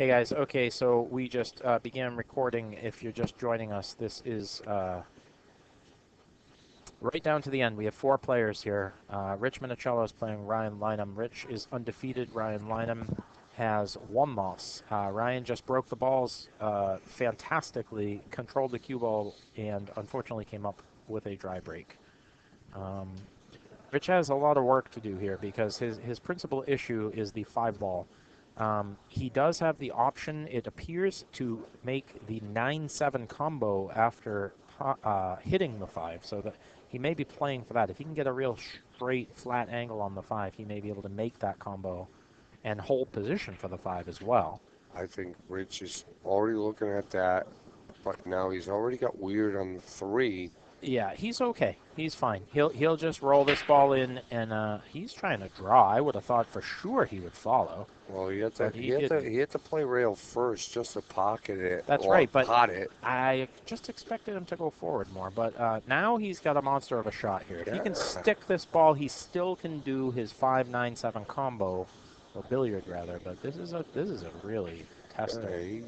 Hey guys, okay, so we just began recording. If you're just joining us, this is right down to the end. We have 4 players here. Rich Minichello is playing Ryan Lineham. Rich is undefeated. Ryan Lineham has 1 loss. Ryan just broke the balls fantastically, controlled the cue ball, and unfortunately came up with a dry break. Rich has a lot of work to do here because his principal issue is the 5 ball. He does have the option, it appears, to make the 9-7 combo after hitting the 5, so that he may be playing for that. If he can get a real straight, flat angle on the 5, he may be able to make that combo and hold position for the 5 as well. I think Rich is already looking at that, but now he's already got weird on the 3. Yeah, he's okay. He's fine. He'll just roll this ball in, and he's trying to draw. I would have thought for sure he would follow. Well, he had to play rail first just to pocket it. That's or right, but pot it. I just expected him to go forward more. But now he's got a monster of a shot here. If he can stick this ball, he still can do his 5-9-7 combo, or billiard rather. But this is a really tester. Yeah, he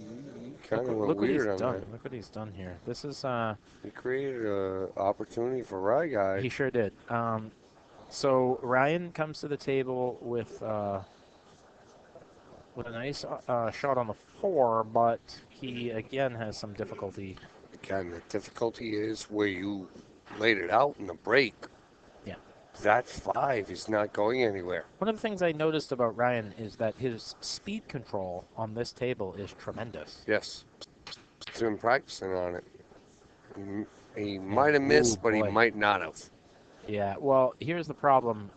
kind of went weird on that. Look what he's done here. This is he created an opportunity for Rye guy. He sure did. So Ryan comes to the table with a nice shot on the 4, but he again has some difficulty. Again, the difficulty is where you laid it out in the break. Yeah. That 5 is not going anywhere. One of the things I noticed about Ryan is that his speed control on this table is tremendous. Yes. He's been practicing on it. He might have missed, but he might not have. Yeah, well, here's the problem.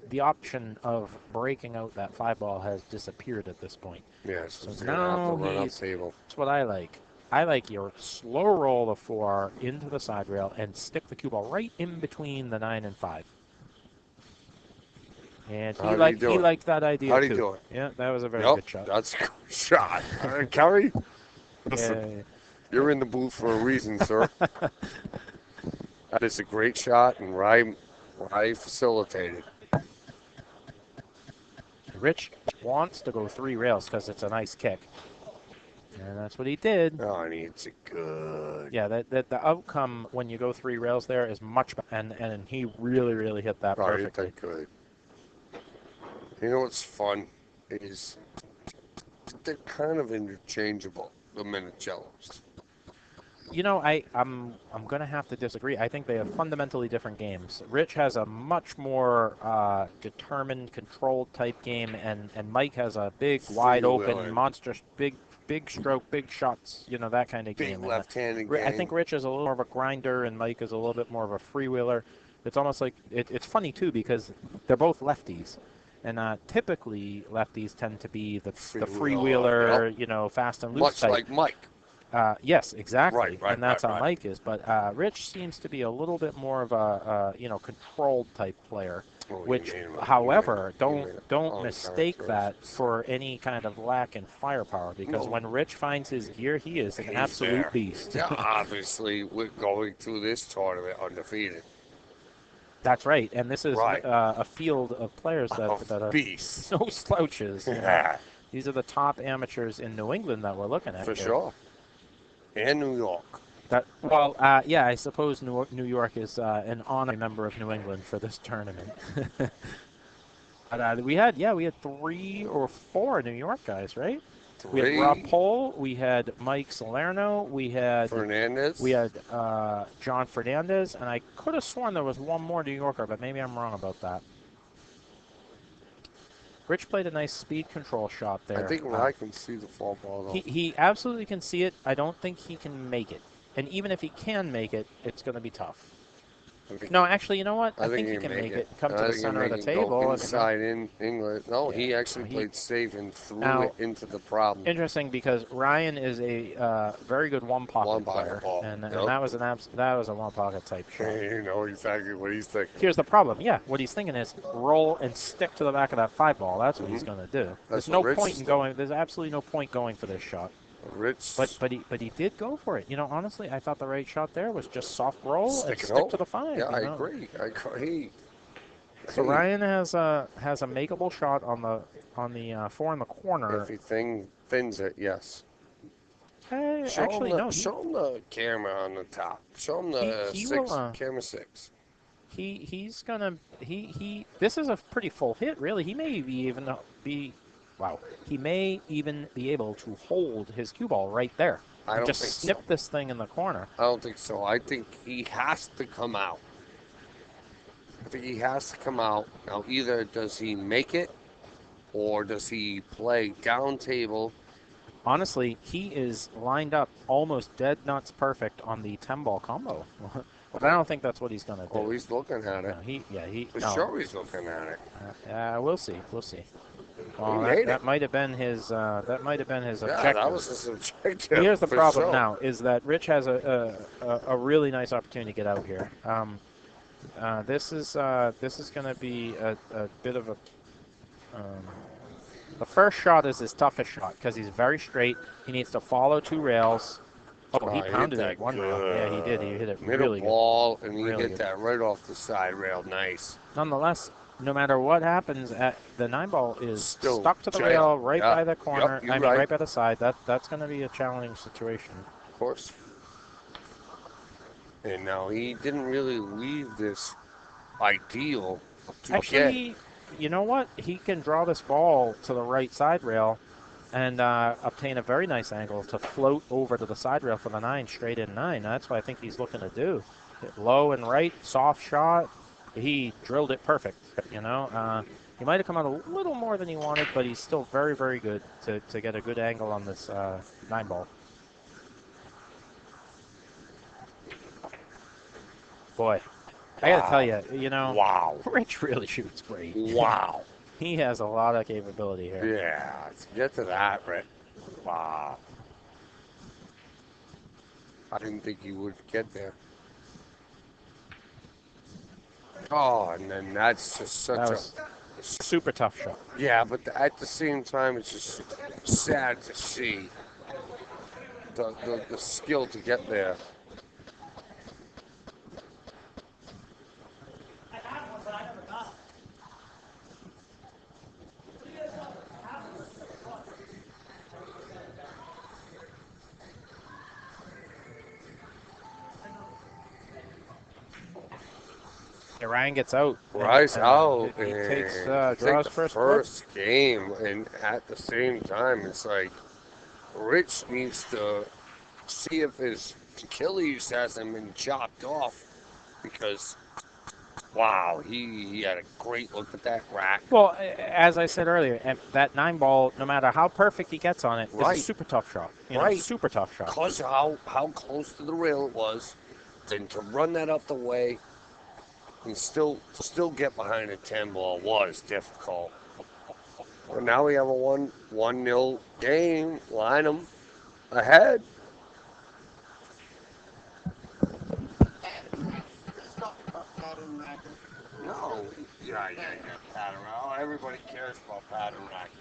The option of breaking out that 5 ball has disappeared at this point. Yes, so now table. That's what I like. I like your slow roll the 4 into the side rail and stick the cue ball right in between the 9 and 5. And he liked that idea too. How do you do it? Yeah, that was a very good shot. That's a good shot. Kelly, listen, you're in the booth for a reason, sir. That is a great shot, and Rye facilitated. Rich wants to go 3 rails because it's a nice kick. And that's what he did. Oh, and it's a good. Yeah, the outcome when you go 3 rails there is much better. And he really hit that perfectly. He did good. You know what's fun is they're kind of interchangeable, the Minichellos. You know, I'm going to have to disagree. I think they have fundamentally different games. Rich has a much more determined, controlled type game, and Mike has a big, wide open, monstrous, big stroke, big shots, you know, that kind of game. Big left-handed game. I think Rich is a little more of a grinder, and Mike is a little bit more of a freewheeler. It's almost like, it's funny, too, because they're both lefties. And typically, lefties tend to be the freewheeler, you know, fast and loose much type. Like Mike. Yes, exactly. Right, and that's how Mike is. But Rich seems to be a little bit more of a you know, controlled type player. Which, however, don't mistake that for any kind of lack in firepower, because when Rich finds his gear, he is an absolute beast. Yeah, obviously, we're going through this tournament undefeated. That's right, and this is a field of players that are no slouches. Yeah. These are the top amateurs in New England that we're looking at. For sure. And New York. Yeah, I suppose New York is an honorary member of New England for this tournament. But we had 3 or 4 New York guys, right? 3. We had Rob Pohl, we had Mike Salerno, we had Fernandez. We had John Fernandez, and I could have sworn there was one more New Yorker, but maybe I'm wrong about that. Rich played a nice speed control shot there. I think I can see the fall ball, though. He absolutely can see it. I don't think he can make it. And even if he can make it, it's going to be tough. No, actually, you know what? I think he can make it. Come to the center of the table. Inside in England. No, he actually played safe and threw it into the problem. Interesting, because Ryan is a very good one-pocket player, and that was a one-pocket type shot. You know exactly what he's thinking. Here's the problem. Yeah, what he's thinking is roll and stick to the back of that 5 ball. That's what he's going to do. There's no point in going. There's absolutely no point going for this shot. Rich. But he did go for it. You know, honestly, I thought the right shot there was just soft roll and stick to the 5. Yeah, I agree. So Ryan has a makeable shot on the four in the corner. If he thins it, yes. Actually, no. Show him the camera on the top. Show him the he six, will, camera 6. he's gonna this is a pretty full hit, really. He may even be wow. He may even be able to hold his cue ball right there. I don't just think snip so. this thing in the corner. I don't think so. I think he has to come out. I think he has to come out. Now, either does he make it or does he play down table? Honestly, he is lined up almost dead nuts perfect on the 10-ball combo. But I don't think that's what he's going to do. Oh, he's looking at it. For sure he's looking at it. We'll see. We'll see. Well, that might have been his. That might have been his objective. Yeah, that was his objective. Here's the problem sure. now: is that Rich has a really nice opportunity to get out here. This is going to be a bit of a. The first shot is his toughest shot because he's very straight. He needs to follow 2 rails. Oh, he pounded it one rail. Yeah, he did. He hit it Middle really ball, good. And he hit that right off the side rail. Nice. Nonetheless, no matter what happens, the 9-ball is still stuck to the rail right by the corner. Right by the side. That's going to be a challenging situation. Of course. And now he didn't really leave this ideal to Actually, you know what? He can draw this ball to the right side rail and obtain a very nice angle to float over to the side rail for the 9, straight in 9. That's what I think he's looking to do. Hit low and right, soft shot. He drilled it perfect, you know. He might have come out a little more than he wanted, but he's still very, very good to get a good angle on this 9-ball. Boy, I got to tell you, you know, wow. Rich really shoots great. Wow. He has a lot of capability here. Yeah, to get to that, Rich. Wow. I didn't think you would get there. Oh, and then that's just such a super tough shot. Yeah, but at the same time, it's just sad to see the skill to get there. Ryan gets out. Ryan's out. He draws first game, and at the same time, it's like Rich needs to see if his Achilles hasn't been chopped off, because wow, he had a great look at that rack. Well, as I said earlier, that 9-ball, no matter how perfect he gets on it, is a super tough shot. Super tough shot. Because how close to the rail it was, then to run that up the way and still get behind a 10-ball was difficult. Well, now we have a 1-0 game. Lineham ahead. No. Yeah, pattern. Oh, everybody cares about pattern racking.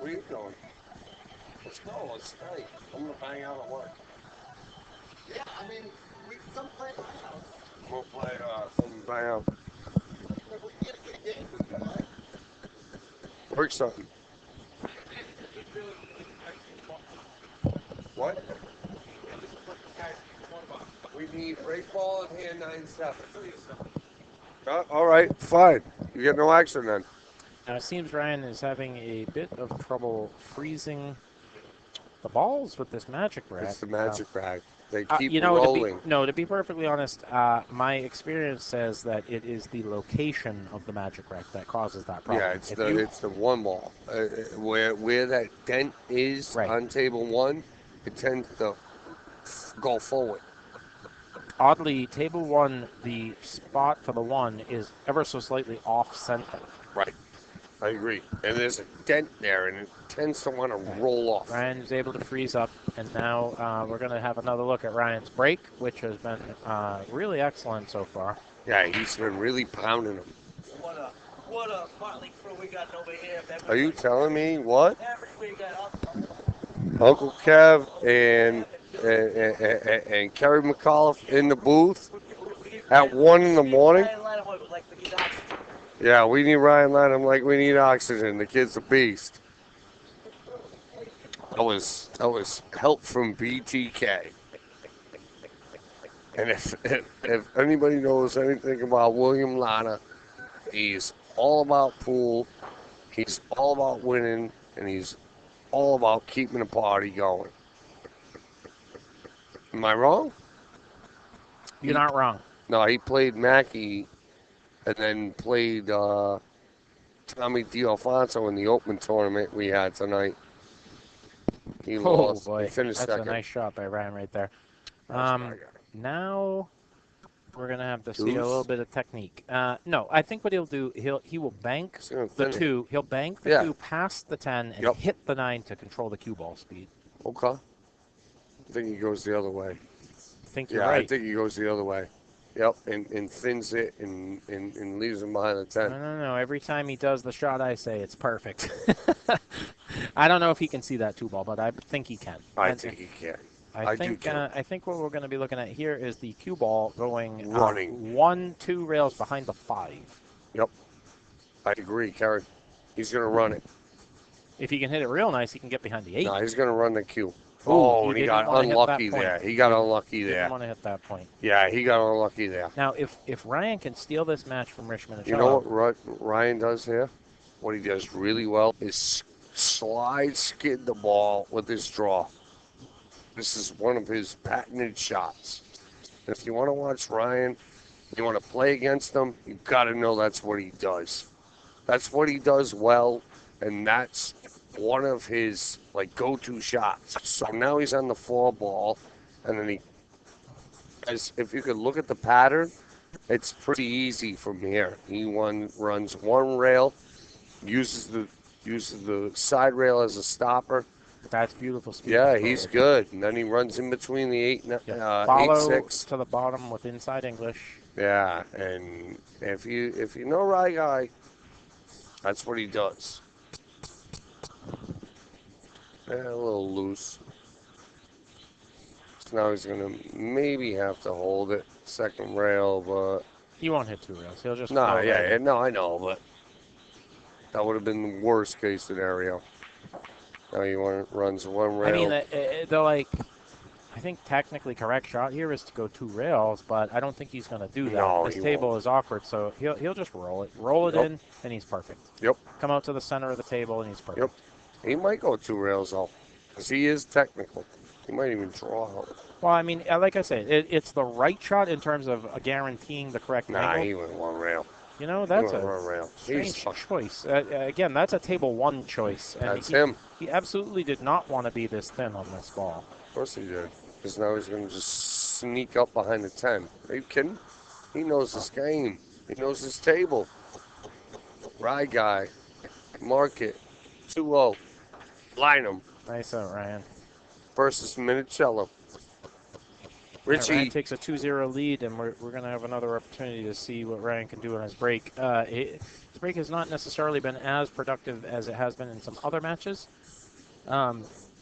Where are you going? Let's go. Let's stay. I'm going to bang out at work. Yeah, I mean, we can come play at my house. We'll play some bang out. Work something. What? We need break ball in hand 9-7. All right, fine. You get no action then. Now it seems Ryan is having a bit of trouble freezing the balls with this magic rack. It's the magic rack. They keep rolling. To be perfectly honest, my experience says that it is the location of the magic rack that causes that problem. Yeah, it's the 1 ball. Where that dent is on table 1, it tends to go forward. Oddly, table 1, the spot for the 1 is ever so slightly off center. Right. I agree. And there's a dent there, and it tends to want to roll off. Ryan's able to freeze up, and now we're going to have another look at Ryan's break, which has been really excellent so far. Yeah, he's been really pounding them. What a motley crew we got over here. Are you telling me what? Uncle Kev and Kerry McAuliffe in the booth at 1 in the morning? Yeah, we need Ryan Lineham like we need oxygen. The kid's a beast. That was help from BTK. And if anybody knows anything about William Lana, he's all about pool, he's all about winning, and he's all about keeping the party going. Am I wrong? You're not wrong. No, he played Mackey and then played Tommy D'Alfonso in the open tournament we had tonight. He lost. Boy, He finished that's second. a nice shot by Ryan right there. That's my guy. Now we're gonna have to see a Deuce? little bit of technique. No, I think what he'll do, he will bank He's gonna the finish. 2. He'll bank the Yeah. 2 past the 10 and Yep. hit the 9 to control the cue ball speed. Okay. I think he goes the other way. I think you're Yeah, right. I think he goes the other way. Yep, and thins it and leaves him behind the 10. No. Every time he does the shot, I say it's perfect. I don't know if he can see that 2 ball, but I think he can. I And think he can. I do think too. I think what we're going to be looking at here is the cue ball going Running. 1-2 rails behind the 5. Yep. I agree, Karen. He's going to run it. If he can hit it real nice, he can get behind the 8. No, he's going to run the cue. Ooh, Oh, he and he didn't got wanna hit that unlucky point. there. He got unlucky Didn't there. want to hit that point. Yeah, he got unlucky there. Now, if Ryan can steal this match from Richmond, You know what Ryan does here? What he does really well is slide skid the ball with his draw. This is one of his patented shots. If you want to watch Ryan, you want to play against him, you've got to know that's what he does. That's what he does well, and that's one of his go-to shots. So now he's on the 4 ball, and then if you could look at the pattern, it's pretty easy from here. He runs 1 rail, uses the side rail as a stopper. That's beautiful speed. Yeah, control. he's good. And then he runs in between the 8 Follow 6. to the bottom with inside English. Yeah, and if you know Rye Guy, that's what he does. A little loose. So now he's gonna maybe have to hold it second rail, but He won't hit 2 rails. He'll just. no, float right in. no, I know, but that would have been the worst case scenario. Now he runs 1 rail. I mean, I think technically correct shot here is to go 2 rails, but I don't think he's going to do that. No, this he table won't. is awkward, so he'll just roll it Yep. in, and he's perfect. Yep. Come out to the center of the table, and he's perfect. Yep. He might go 2 rails though, because he is technical. He might even draw out. Well, I mean, like I said, it's the right shot in terms of guaranteeing the correct Nah, angle. he went 1 rail. You know, that's he went a 1 rail. He's strange choice. Again, that's a table 1 choice. And That's him. He absolutely did not want to be this thin on this ball. Of course he did. Because now he's going to just sneak up behind the 10. Are you kidding? He knows his game. He knows his table. Rye Guy. Mark it. 2-0. Line him. Nice out, Ryan. Versus Minichello. Richie. Ryan takes a 2-0 lead, and we're going to have another opportunity to see what Ryan can do on his break. His break has not necessarily been as productive as it has been in some other matches.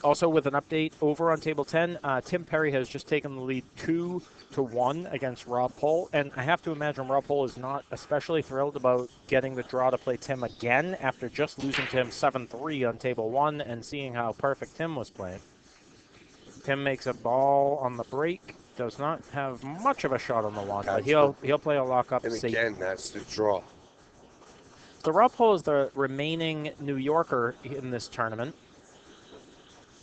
Also, with an update over on table 10, Tim Perry has just taken the lead 2-1 against Rob Pohl, and I have to imagine Rob Pohl is not especially thrilled about getting the draw to play Tim again after just losing to him 7-3 on table 1 and seeing how perfect Tim was playing. Tim makes a ball on the break. Does not have much of a shot on the one, but he'll play a lockup And safe. again, that's the draw. So Rob Pohl is the remaining New Yorker in this tournament.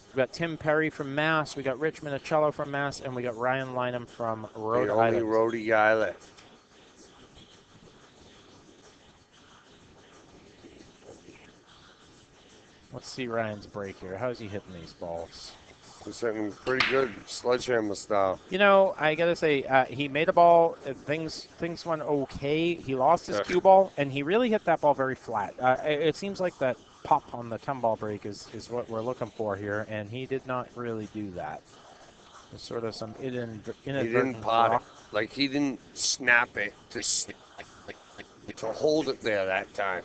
We've got Tim Perry from Mass, we got Rich Minichello from Mass, and we got Ryan Lineham from Rhode The only Island. roadie guy left. Let's see Ryan's break here. How's he hitting these balls? He's hitting pretty good sledgehammer style. You know, I gotta say, he made a ball. Things went okay. He lost his cue ball, and he really hit that ball very flat. It seems like that pop on the 10-ball break is what we're looking for here, and he did not really do that. There's sort of some inadvertent He didn't pot drop. it. Like, he didn't snap it to hold it there that time.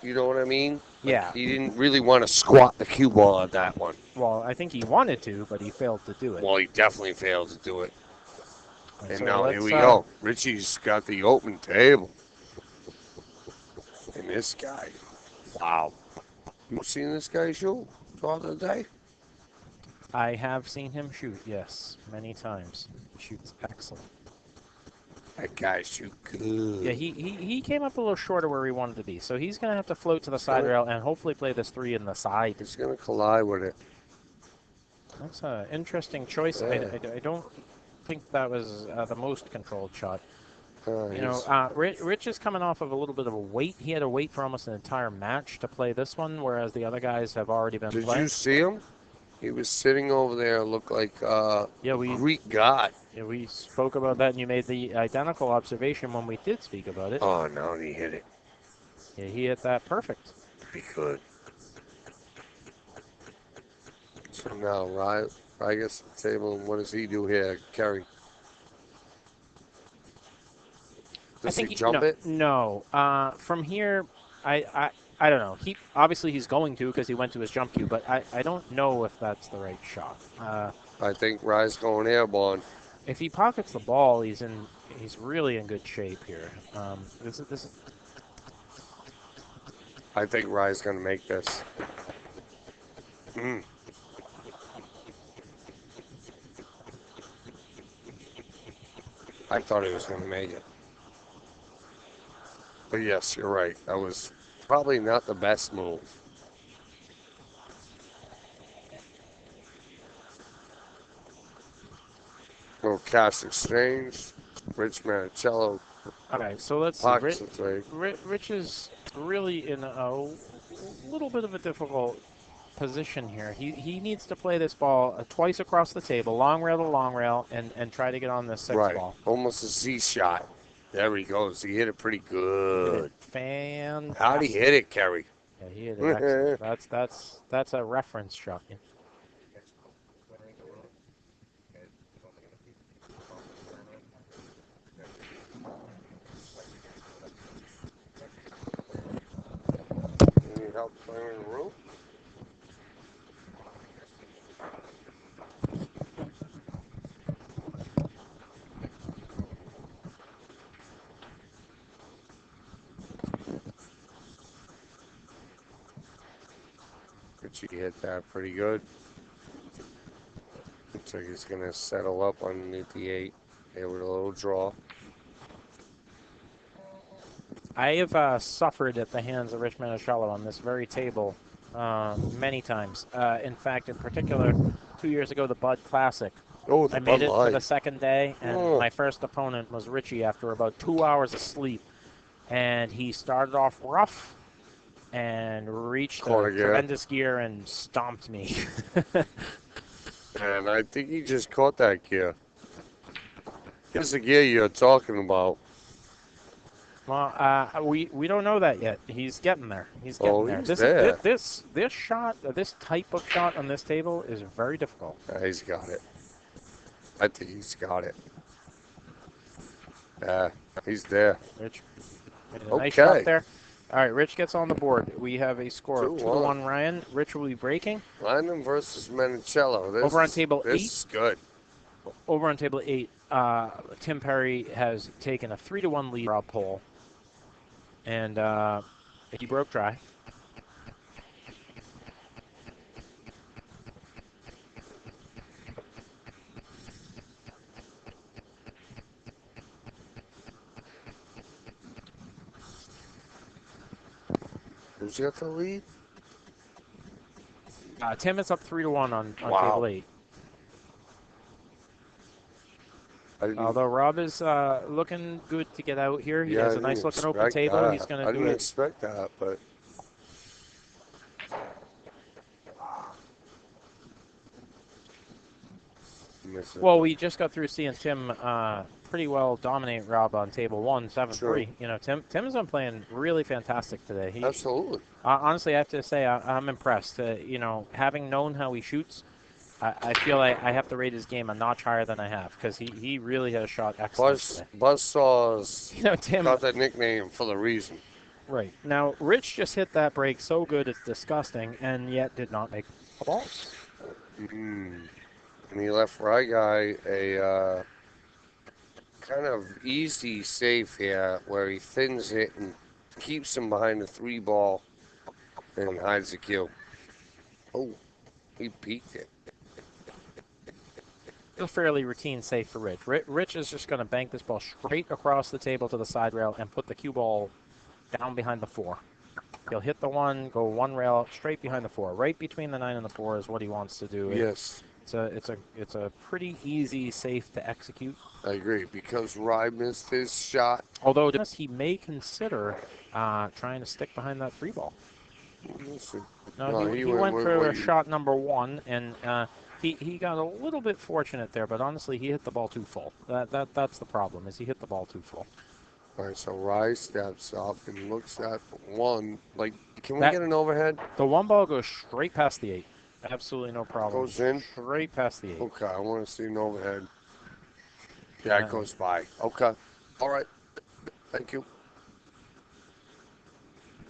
You know what I mean? Yeah. He didn't really want to squat the cue ball at that one. Well, I think he wanted to, but he failed to do it. Well, he definitely failed to do it. And So now here let's, we go. Richie's got the open table. And this guy, wow. You seen this guy shoot the other day? I have seen him shoot, yes, many times. Shoots excellent. That guy shoot good. Yeah, he came up a little short of where he wanted to be, so he's going to have to float to the side rail and hopefully play this 3 in the side. He's going to collide with it. That's an interesting choice. Yeah. I don't think that was the most controlled shot. You know, Rich is coming off of a little bit of a wait. He had to wait for almost an entire match to play this one, whereas the other guys have already been Did playing. you see him? He was sitting over there, looked like a Greek god. Yeah, we spoke about that, and you made the identical observation when we did speak about it. Oh, no, he hit it. Yeah, he hit that perfect. Pretty good. So now, Rye gets the table, and what does he do here, Kerry? Does he jump it? No. From here, I don't know. Obviously he's going to because he went to his jump cue, but I don't know if that's the right shot. I think Rye's going airborne. If he pockets the ball, he's really in good shape here. This. I think Rye's going to make this. I thought he was going to make it. But yes, you're right. That was probably not the best move. Little cast exchange. Rich Minichello. All right, so let's see. Rich is really in a little bit of a difficult position here. He needs to play this ball twice across the table, long rail to long rail, and try to get on this 6 ball. Almost a Z shot. There he goes. He hit it pretty good. Fantastic. How'd he hit it, Kerry? Yeah, he hit it excellent. That's a reference shot. Yeah. You need help clearing the room? Richie hit that pretty good. Looks like he's going to settle up underneath the 8 here with a little draw. I have suffered at the hands of Rich Minichello on this very table many times. In fact, in particular, 2 years ago, the Bud Classic. Oh, the I made Bud it Light. to the second day, and my first opponent was Richie after about 2 hours of sleep. And he started off rough and reached a tremendous gear and stomped me. And I think he just caught that gear. Here's the gear you're talking about. Well, we don't know that yet. He's getting there. He's getting there. This shot, this type of shot on this table is very difficult. Yeah, he's got it. I think he's got it. Yeah, he's there. Rich, nice shot there. All right, Rich gets on the board. We have a score of 2-1 Ryan. Rich will be breaking. Lineham versus Minichello. Over on table 8. This is good. Over on table 8, Tim Perry has taken a 3-1 lead Rob Pole. And he broke dry. Who's got the lead? Tim is up 3-1 on table 8. Although Rob is looking good to get out here. He has a nice looking open table. That. He's going to do it. I didn't expect that, but. Well, we just got through seeing Tim pretty well dominate Rob on table 1, 7-3. Sure. You know, Tim has been playing really fantastic today. Absolutely. Honestly, I have to say I'm impressed. You know, having known how he shoots, I feel like I have to rate his game a notch higher than I have because he really has shot excellent. Buzzsaws, you know, Tim got that nickname for the reason. Right. Now, Rich just hit that break so good it's disgusting and yet did not make a ball. And he left Rye Guy a kind of easy safe here where he thins it and keeps him behind the 3 ball and hides the cue. Oh, he peeked it. A fairly routine safe for Rich. Rich is just going to bank this ball straight across the table to the side rail and put the cue ball down behind the 4. He'll hit the 1, go 1 rail straight behind the 4. Right between the 9 and the 4 is what he wants to do. Yes. It's a pretty easy safe to execute. I agree, because Rye missed his shot. Although he may consider trying to stick behind that 3 ball. No, he went for shot number 1, and he got a little bit fortunate there, but honestly, he hit the ball too full. That's the problem, is he hit the ball too full. All right, so Rye steps up and looks at 1. Like, can we get an overhead? The 1 ball goes straight past the 8. Absolutely no problem. Goes in? Straight past the 8. Okay, I want to see an overhead. Yeah, it goes by. Okay. All right. Thank you.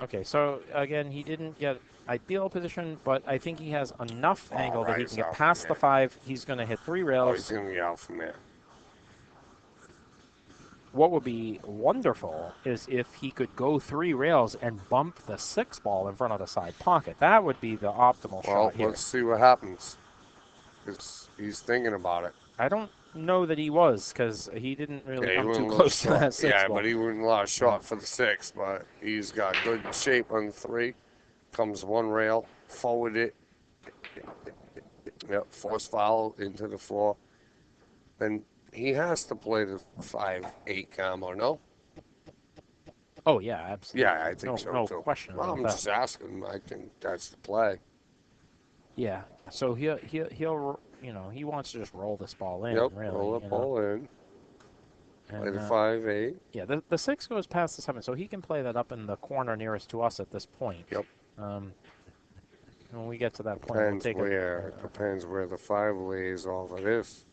Okay, so again, he didn't get ideal position, but I think he has enough angle that he can get past the 5. He's going to hit 3 rails. Oh, he's going to be out from there. What would be wonderful is if he could go 3 rails and bump the 6 ball in front of the side pocket. That would be the optimal shot here. Well, let's see what happens. He's thinking about it. I don't know that he was, because he didn't really come too close to that 6 ball. But he wouldn't allow a shot for the 6, but he's got good shape on the 3. Comes 1 rail, forward it. Yep, force foul into the floor. Then he has to play the 5-8 combo, no? Oh, yeah, absolutely. Yeah, I think so, no too. Question well, about I'm that. just asking. I think that's the play. Yeah, so he'll he wants to just roll this ball in, Yep, really. roll the ball in. And, play the 5-8. Yeah, the 6 goes past the 7, so he can play that up in the corner nearest to us at this point. Yep. When we get to that point, Depends where the 5 lays off of this.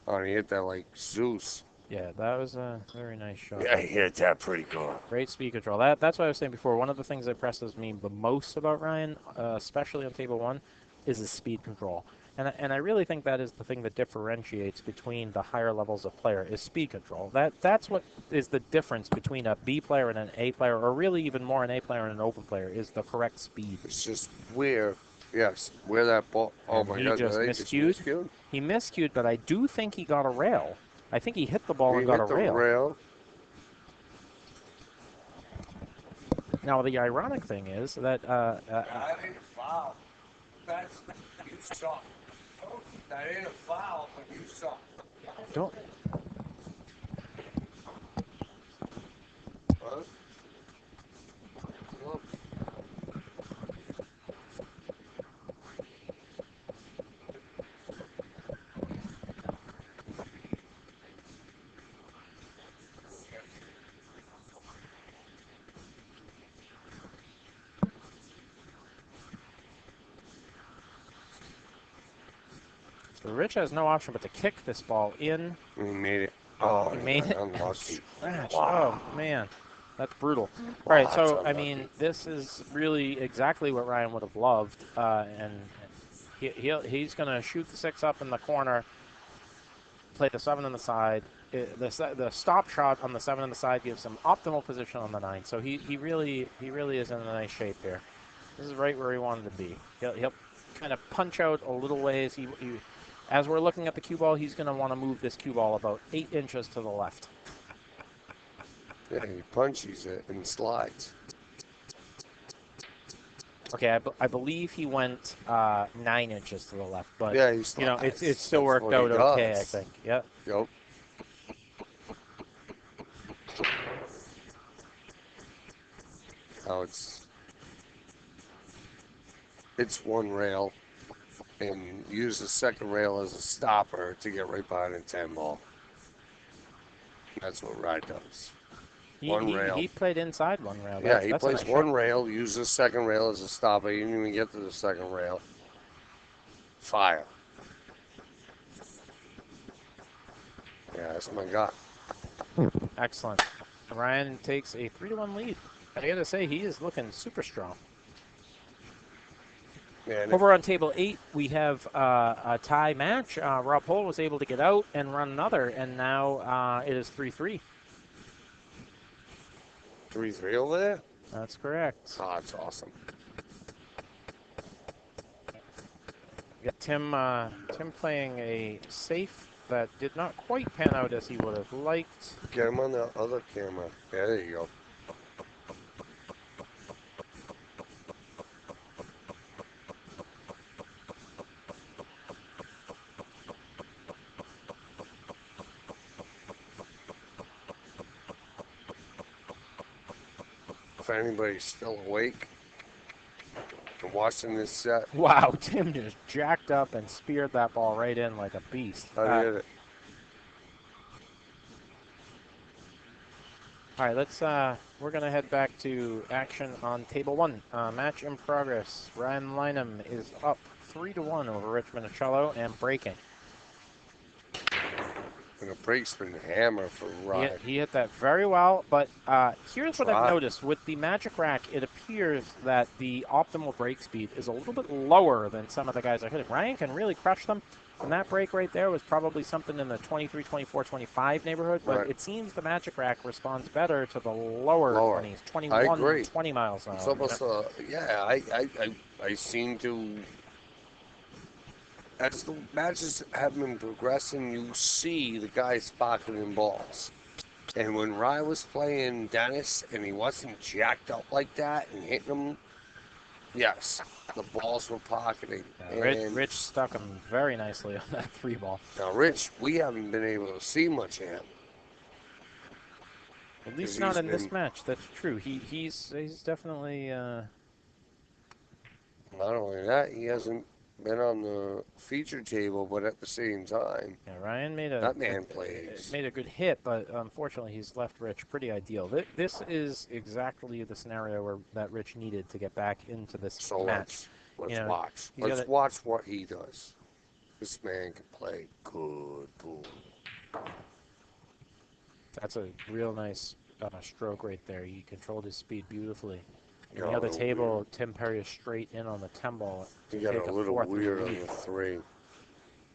Oh, he hit that like Zeus. Yeah, that was a very nice shot. Yeah, he hit that pretty good. Great speed control. That's what I was saying before. One of the things that impresses me the most about Ryan, especially on table 1, is his speed control. And I really think that is the thing that differentiates between the higher levels of player is speed control. That's what is the difference between a B player and an A player, or really even more an A player and an open player, is the correct speed. It's just where that ball. Oh my God! He just miscued. He miscued, but I do think he got a rail. I think he hit the ball and got a rail. Now the ironic thing is that that ain't a foul. That's you suck. That ain't a foul, but you suck. Don't. What? Look. So Rich has no option but to kick this ball in. He made it. Oh, he made it. Unlucky. Wow. Oh man, that's brutal. All right, so I mean, this is really exactly what Ryan would have loved, and he's going to shoot the 6 up in the corner, play the 7 on the side. The stop shot on the 7 on the side gives him optimal position on the 9. So he really is in a nice shape here. This is right where he wanted to be. He'll kind of punch out a little ways. As we're looking at the cue ball, he's going to want to move this cue ball about 8 inches to the left. Yeah, he punches it and slides. Okay, I believe he went 9 inches to the left, but yeah, it still worked out okay, I think. Yep. Yep. Now it's 1 rail, and use the 2nd rail as a stopper to get right behind the 10 ball. That's what Ride does. One rail. He played inside 1 rail. Yeah, he plays 1 rail, uses the 2nd rail as a stopper. He didn't even get to the 2nd rail. Fire. Yeah, that's my guy. Excellent. Ryan takes a 3-1 lead. I got to say, he is looking super strong. Man, Over on table 8, we have a tie match. Rob Pole was able to get out and run another, and now it is 3-3. 3-3 over there? That's correct. Oh, that's awesome. Yeah, Tim playing a safe that did not quite pan out as he would have liked. Get him on the other camera. Yeah, there you go. If anybody's still awake and watching this set, Wow, Tim just jacked up and speared that ball right in like a beast. I did it. All right, we're going to head back to action on table 1. Match in progress. Ryan Lineham is up 3-1 over Rich Minichello and breaking. And the break's been hammer for Rhode. He hit that very well, but here's what I've noticed. With the Magic Rack, it appears that the optimal break speed is a little bit lower than some of the guys are hitting. Ryan can really crush them, and that break right there was probably something in the 23, 24, 25 neighborhood, but it seems the Magic Rack responds better to the lower 20s, 21, 20 miles an hour. It's almost, I seem to... As the matches have been progressing, you see the guys pocketing balls. And when Rye was playing Dennis and he wasn't jacked up like that and hitting them, yes, the balls were pocketing. Rich stuck him very nicely on that 3 ball. Now, Rich, we haven't been able to see much of him. At least not in this match. That's true. He's definitely... Not only that, he hasn't been on the feature table, but at the same time, yeah, Ryan made that man plays. Made a good hit, but unfortunately, he's left Rich pretty ideal. This is exactly the scenario that Rich needed to get back into this match. Let's watch. Let's watch what he does. This man can play good pool. That's a real nice stroke right there. He controlled his speed beautifully. On the other table, Tim Perry is straight in on the 10 ball. He got a little weird on the 3.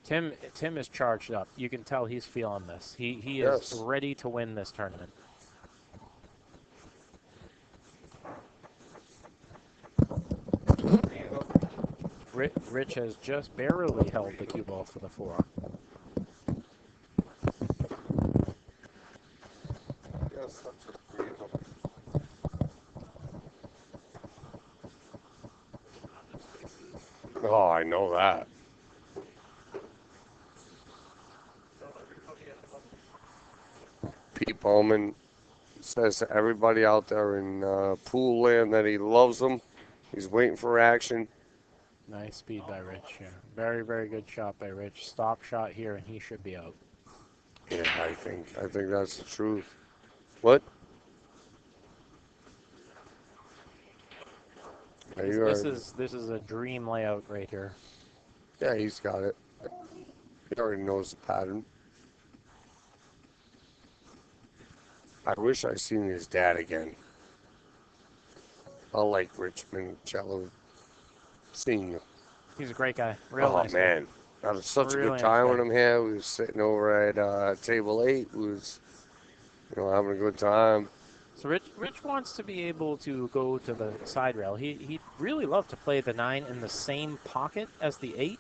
Tim is charged up. You can tell he's feeling this. He is ready to win this tournament. Rich has just barely held the cue ball for the 4. Oh, I know that. Pete Bowman says to everybody out there in pool land that he loves them. He's waiting for action. Nice speed by Rich here. Very, very good shot by Rich. Stop shot here, and he should be out. Yeah, I think that's the truth. What? This is a dream layout right here. Yeah, he's got it. He already knows the pattern. I wish I seen his dad again. I like Rich Minichello Senior. He's a great guy. Real nice man. I had such a good time with him here. We was sitting over at table 8. We was, having a good time. So Rich wants to be able to go to the side rail. He'd really love to play the 9 in the same pocket as the 8.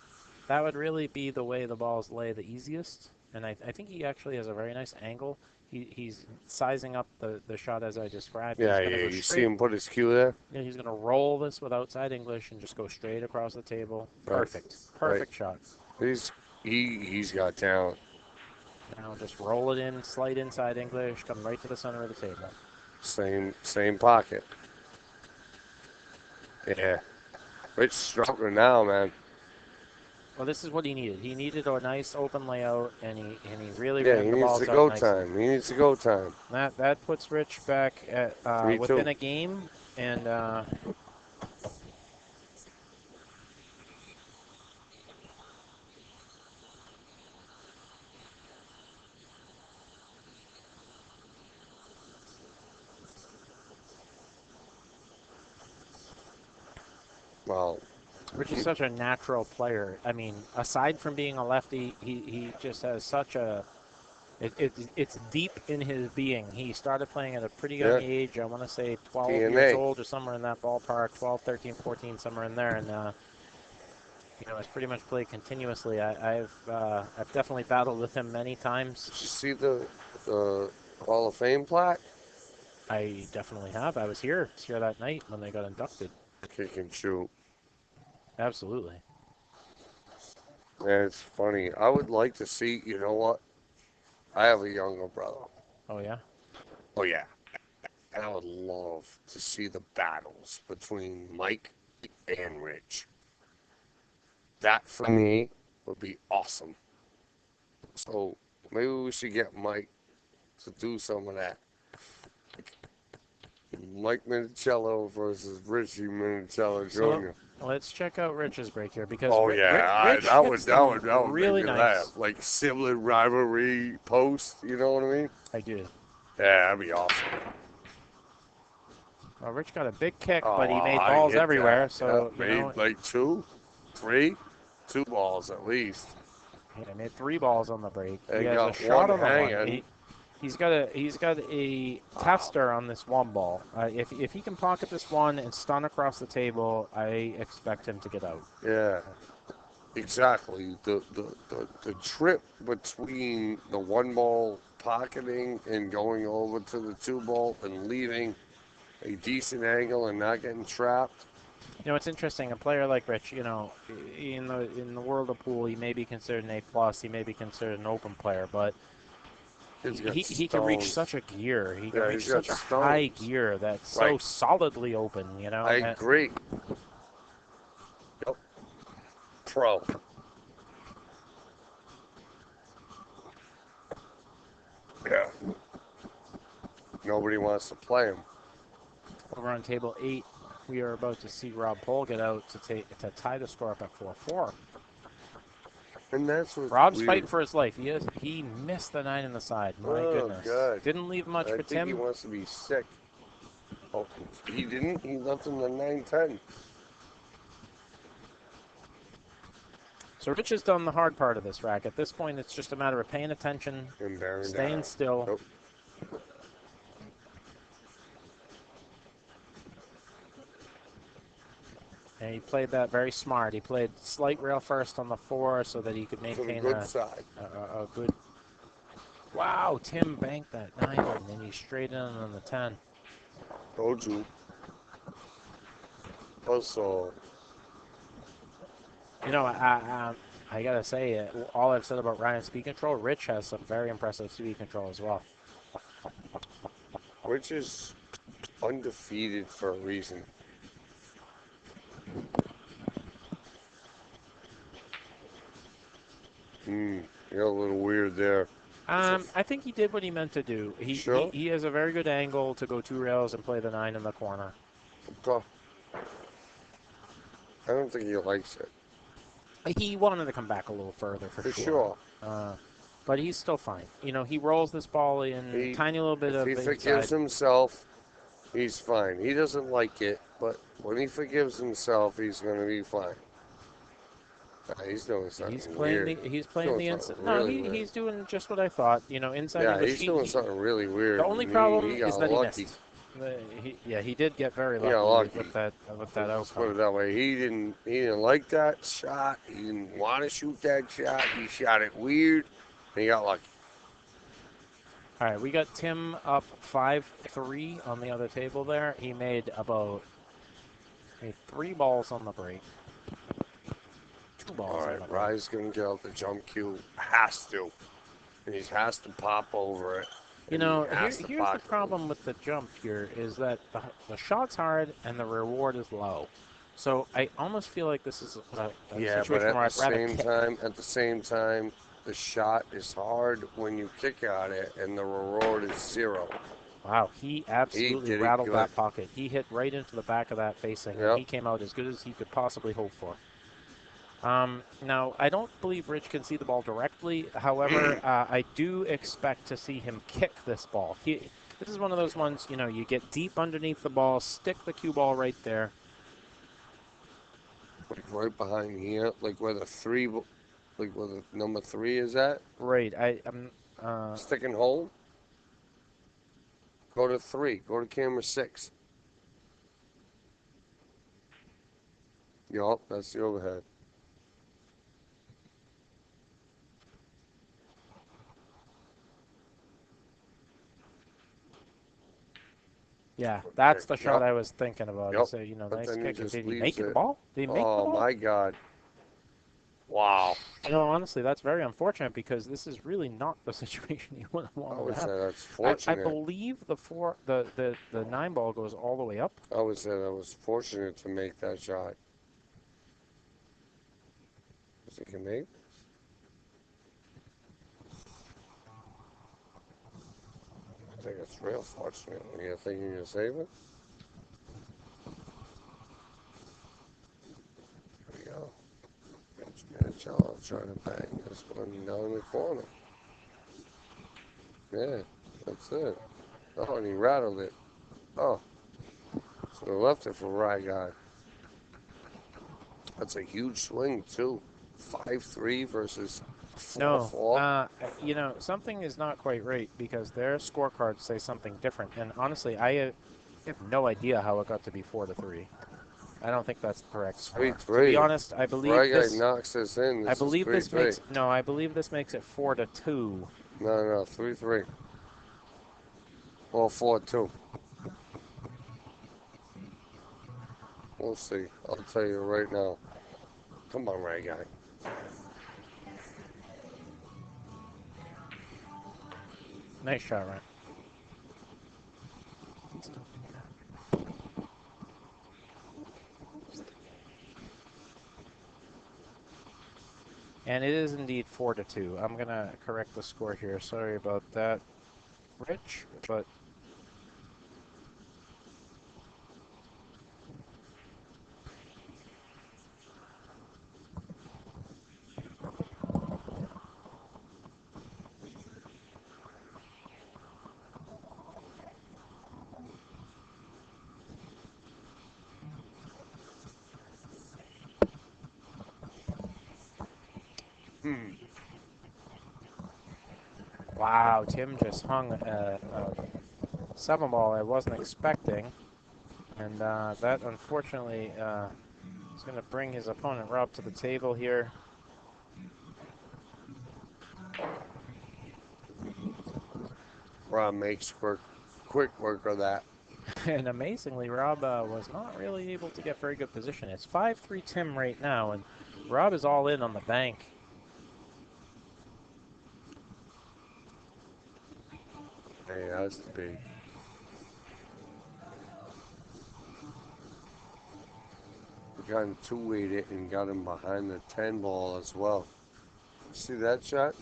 That would really be the way the balls lay the easiest. And I think he actually has a very nice angle. He's sizing up the shot as I described. Yeah, you see him put his cue there? Yeah, he's going to roll this with outside English and just go straight across the table. Perfect. Perfect shot. He's got talent. Now just roll it in, slight inside English, come right to the center of the table. Same pocket. Yeah. Rich stroker now, man. Well, this is what he needed. He needed a nice open layout, and he really ran the balls out nicely. He needs to go time. That puts Rich back at within a game, and well, Rich is such a natural player. I mean, aside from being a lefty, he just has such a it's deep in his being. He started playing at a pretty young Yeah. age. I want to say 12 years DNA. old or somewhere in that ballpark, 12, 13, 14, somewhere in there. And, it's pretty much played continuously. I've definitely battled with him many times. Did you see the Hall of Fame plaque? I definitely have. I was here that night when they got inducted. Kick and shoot. Absolutely. And it's funny. I would like to see, you know what? I have a younger brother. Oh, yeah? Oh, yeah. And I would love to see the battles between Mike and Rich. That, for me, would be awesome. So, maybe we should get Mike to do some of that. Mike Minichello versus Richie Minichello Jr. Let's check out Rich's break here because Oh Rich that would really make me nice. laugh. Like sibling rivalry post, you know what I mean? I do. Yeah, that'd be awesome. Well, Rich got a big kick, Oh, but he made I balls hit everywhere. that. So Yeah, made like 2, 3, 2 balls at least. he made 3 balls on the break. And He has got a shot one on the hanging. one. He's got a tester on this one ball. If he can pocket this one and stun across the table, I expect him to get out. Yeah, exactly. The trip between the 1 ball pocketing and going over to the 2 ball and leaving a decent angle and not getting trapped. It's interesting. A player like Rich, in the world of pool, he may be considered an A+. He may be considered an open player, but he can reach such a gear. He can reach such a high gear that's so solidly open. I agree. Yep. Pro. Yeah. Nobody wants to play him. Over on table 8, we are about to see Rob Pohl get out to tie the score up at 4-4. And that's what Rob's fighting for his life. He missed the 9 in the side. My goodness. God. Didn't leave much for I think Tim. he wants to be sick. Oh, he didn't. He left him the 9-10. So Rich has done the hard part of this rack. At this point, it's just a matter of paying attention, And bearing staying down. still. Nope. And he played that very smart. He played slight rail first on the 4 so that he could maintain good side. A good. Wow, Tim banked that 9 and then he's straight in on the 10. Told you. Also, I gotta say, all I've said about Ryan's speed control, Rich has some very impressive speed control as well. Rich is undefeated for a reason. You're a little weird there. I think he did what he meant to do. He has a very good angle to go 2 rails and play the 9 in the corner. I don't think he likes it. He wanted to come back a little further for sure. But he's still fine. He rolls this ball in tiny little bit of If he forgives himself, he's fine. He doesn't like it, but when he forgives himself, he's going to be fine. He's doing something weird. He's playing the inside. He's doing just what I thought. Inside. Yeah, he's doing something really weird. The only problem is that lucky. he missed. He did get very lucky with that outcome. Put it that way. He didn't like that shot. He didn't want to shoot that shot. He shot it weird, and he got lucky. All right, we got Tim up 5-3 on the other table there. He made 3 balls on the break. 2 balls. All right, Rye's going to get out the jump cue. Has to. And he has to pop over it. Here's the problem with the jump here is that the shot's hard and the reward is low. So I almost feel like this is a situation where I'd rather kick. At the same time, the shot is hard when you kick at it, and the reward is 0. Wow, he absolutely rattled that pocket. He hit right into the back of that facing, and he came out as good as he could possibly hope for. Now, I don't believe Rich can see the ball directly. However, I do expect to see him kick this ball. This is one of those ones, you get deep underneath the ball, stick the cue ball right there. right behind here, like where the three, like where the number 3 is at. Right. I'm. Stick and hold. Go to 3. Go to camera 6. Yup, that's the overhead. Yeah, that's Okay. the shot Yup, I was thinking about. yup. Is a, But nice then he kick. just Did he leaves make the it. ball? Did he make the Oh ball? my God. Wow. Honestly, that's very unfortunate because this is really not the situation you would have I wanted would to say have. that's I fortunate. believe the 9 ball goes all the way up. I would say that was fortunate to make that shot. Because he can make. I think it's real fortunate when you're thinking you're saving. There we go. Minichello trying to bang this one down the corner. Yeah, that's it. Oh, and he rattled it. Oh, so they left it for right guy. That's a huge swing, too. 5-3 versus No, 4-4. something is not quite right because their scorecards say something different. And honestly, I have no idea how it got to be 4-3. I don't think that's the correct score. To be 3-3. honest, I If believe right guy this. knocks this in, I this is believe this 3-3. makes no. I believe this makes it 4-2. No, 3-3. Or 4-2. We'll see. I'll tell you right now. Come on, right guy. Nice shot, Ryan. And it is indeed 4-2. I'm gonna correct the score here. Sorry about that, Rich, but wow, Tim just hung a 7 ball I wasn't expecting, and that unfortunately is going to bring his opponent Rob to the table here. Rob makes quick work of that. And amazingly, Rob was not really able to get very good position. It's 5-3 Tim right now, and Rob is all in on the bank. Hey, has to be. We got him 2-weighted and got him behind the 10 ball as well. See that shot?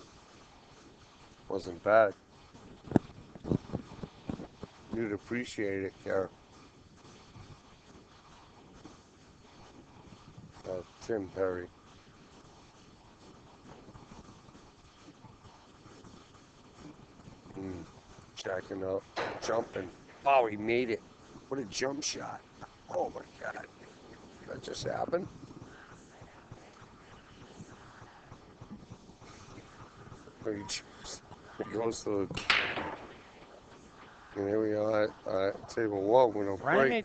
Wasn't bad. You'd appreciate it, Kara. Tim Perry. Jacking up, jumping. Oh, he made it. What a jump shot. Oh my God. That just happened? He goes to the... And here we are at table 1 with a Ryan break. made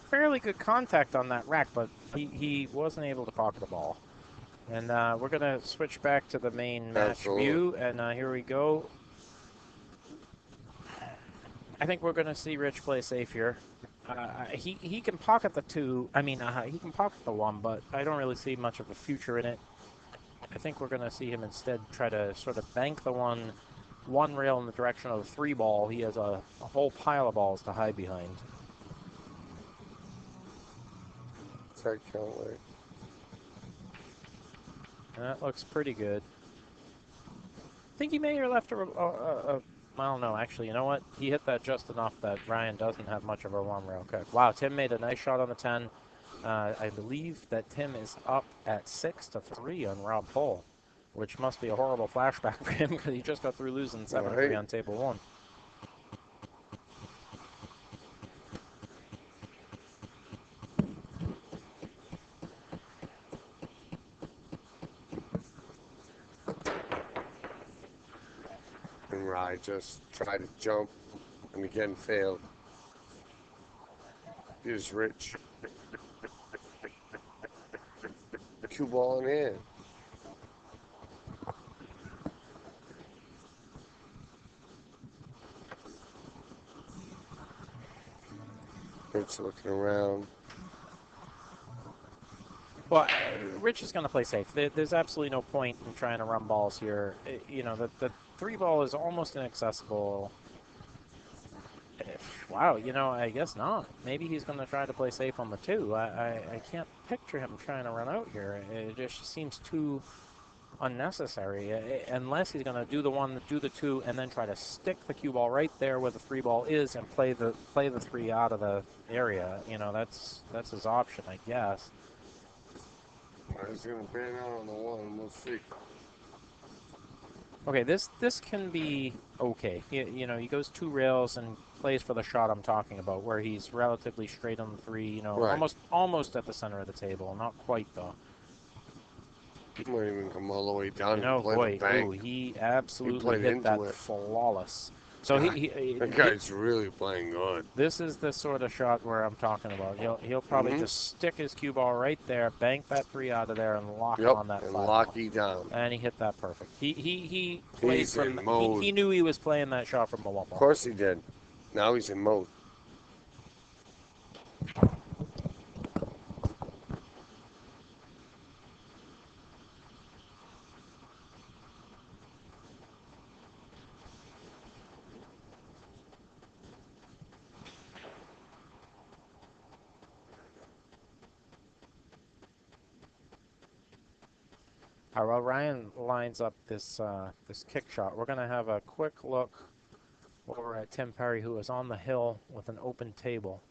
fairly good contact on that rack, but he wasn't able to pocket the ball. And we're going to switch back to the main match view, and here we go. I think we're going to see Rich play safe here. He can pocket the 2. I mean, he can pocket the 1, but I don't really see much of a future in it. I think we're going to see him instead try to sort of bank the one rail in the direction of the 3 ball. He has a whole pile of balls to hide behind. I can't wait. And that looks pretty good. I think he may have left well, no, actually, you know what? He hit that just enough that Ryan doesn't have much of a one rail kick. Wow, Tim made a nice shot on the 10. I believe that Tim is up at 6-3 on Rob Pohl, which must be a horrible flashback for him because he just got through losing 7-3 on table 1. and Rye just tried to jump and again failed. Here's Rich. Cue ball in hand. Rich looking around. Well, Rich is going to play safe. There's absolutely no point in trying to run balls here. You know, the 3 ball is almost inaccessible. Wow, you know, I guess not. Maybe he's going to try to play safe on the 2. I can't picture him trying to run out here. It just seems too unnecessary, unless he's going to do the 1, do the 2, and then try to stick the cue ball right there where the 3 ball is and play the 3 out of the area. You know, that's his option, I guess. He's going to ban out on the 1. We'll see. Okay, this can be okay. You know, he goes 2 rails and plays for the shot I'm talking about, where he's relatively straight on the 3. You know, right. almost at the center of the table, not quite though. He might even come all the way down. You know, and play boy, the bank. ooh, he absolutely he hit that it. flawless. So that guy's really playing good. This is the sort of shot where I'm talking about. He'll probably just stick his cue ball right there, bank that 3 out of there, and lock on that 5 and lock you down. And he hit that perfect. He played He's from in mode. He knew he was playing that shot from the 1 ball. Of course he did. Now he's in mode. While Ryan lines up this this kick shot, we're going to have a quick look over at Tim Perry, who is on the hill with an open table.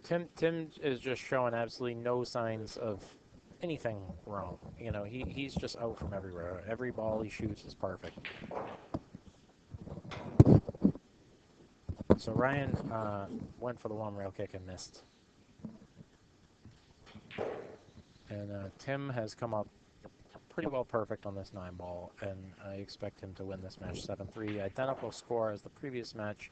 Tim is just showing absolutely no signs of anything wrong. You know, he's just out from everywhere. Every ball he shoots is perfect. So Ryan went for the 1 rail kick and missed. And Tim has come up pretty well perfect on this 9 ball, and I expect him to win this match 7-3. Identical score as the previous match.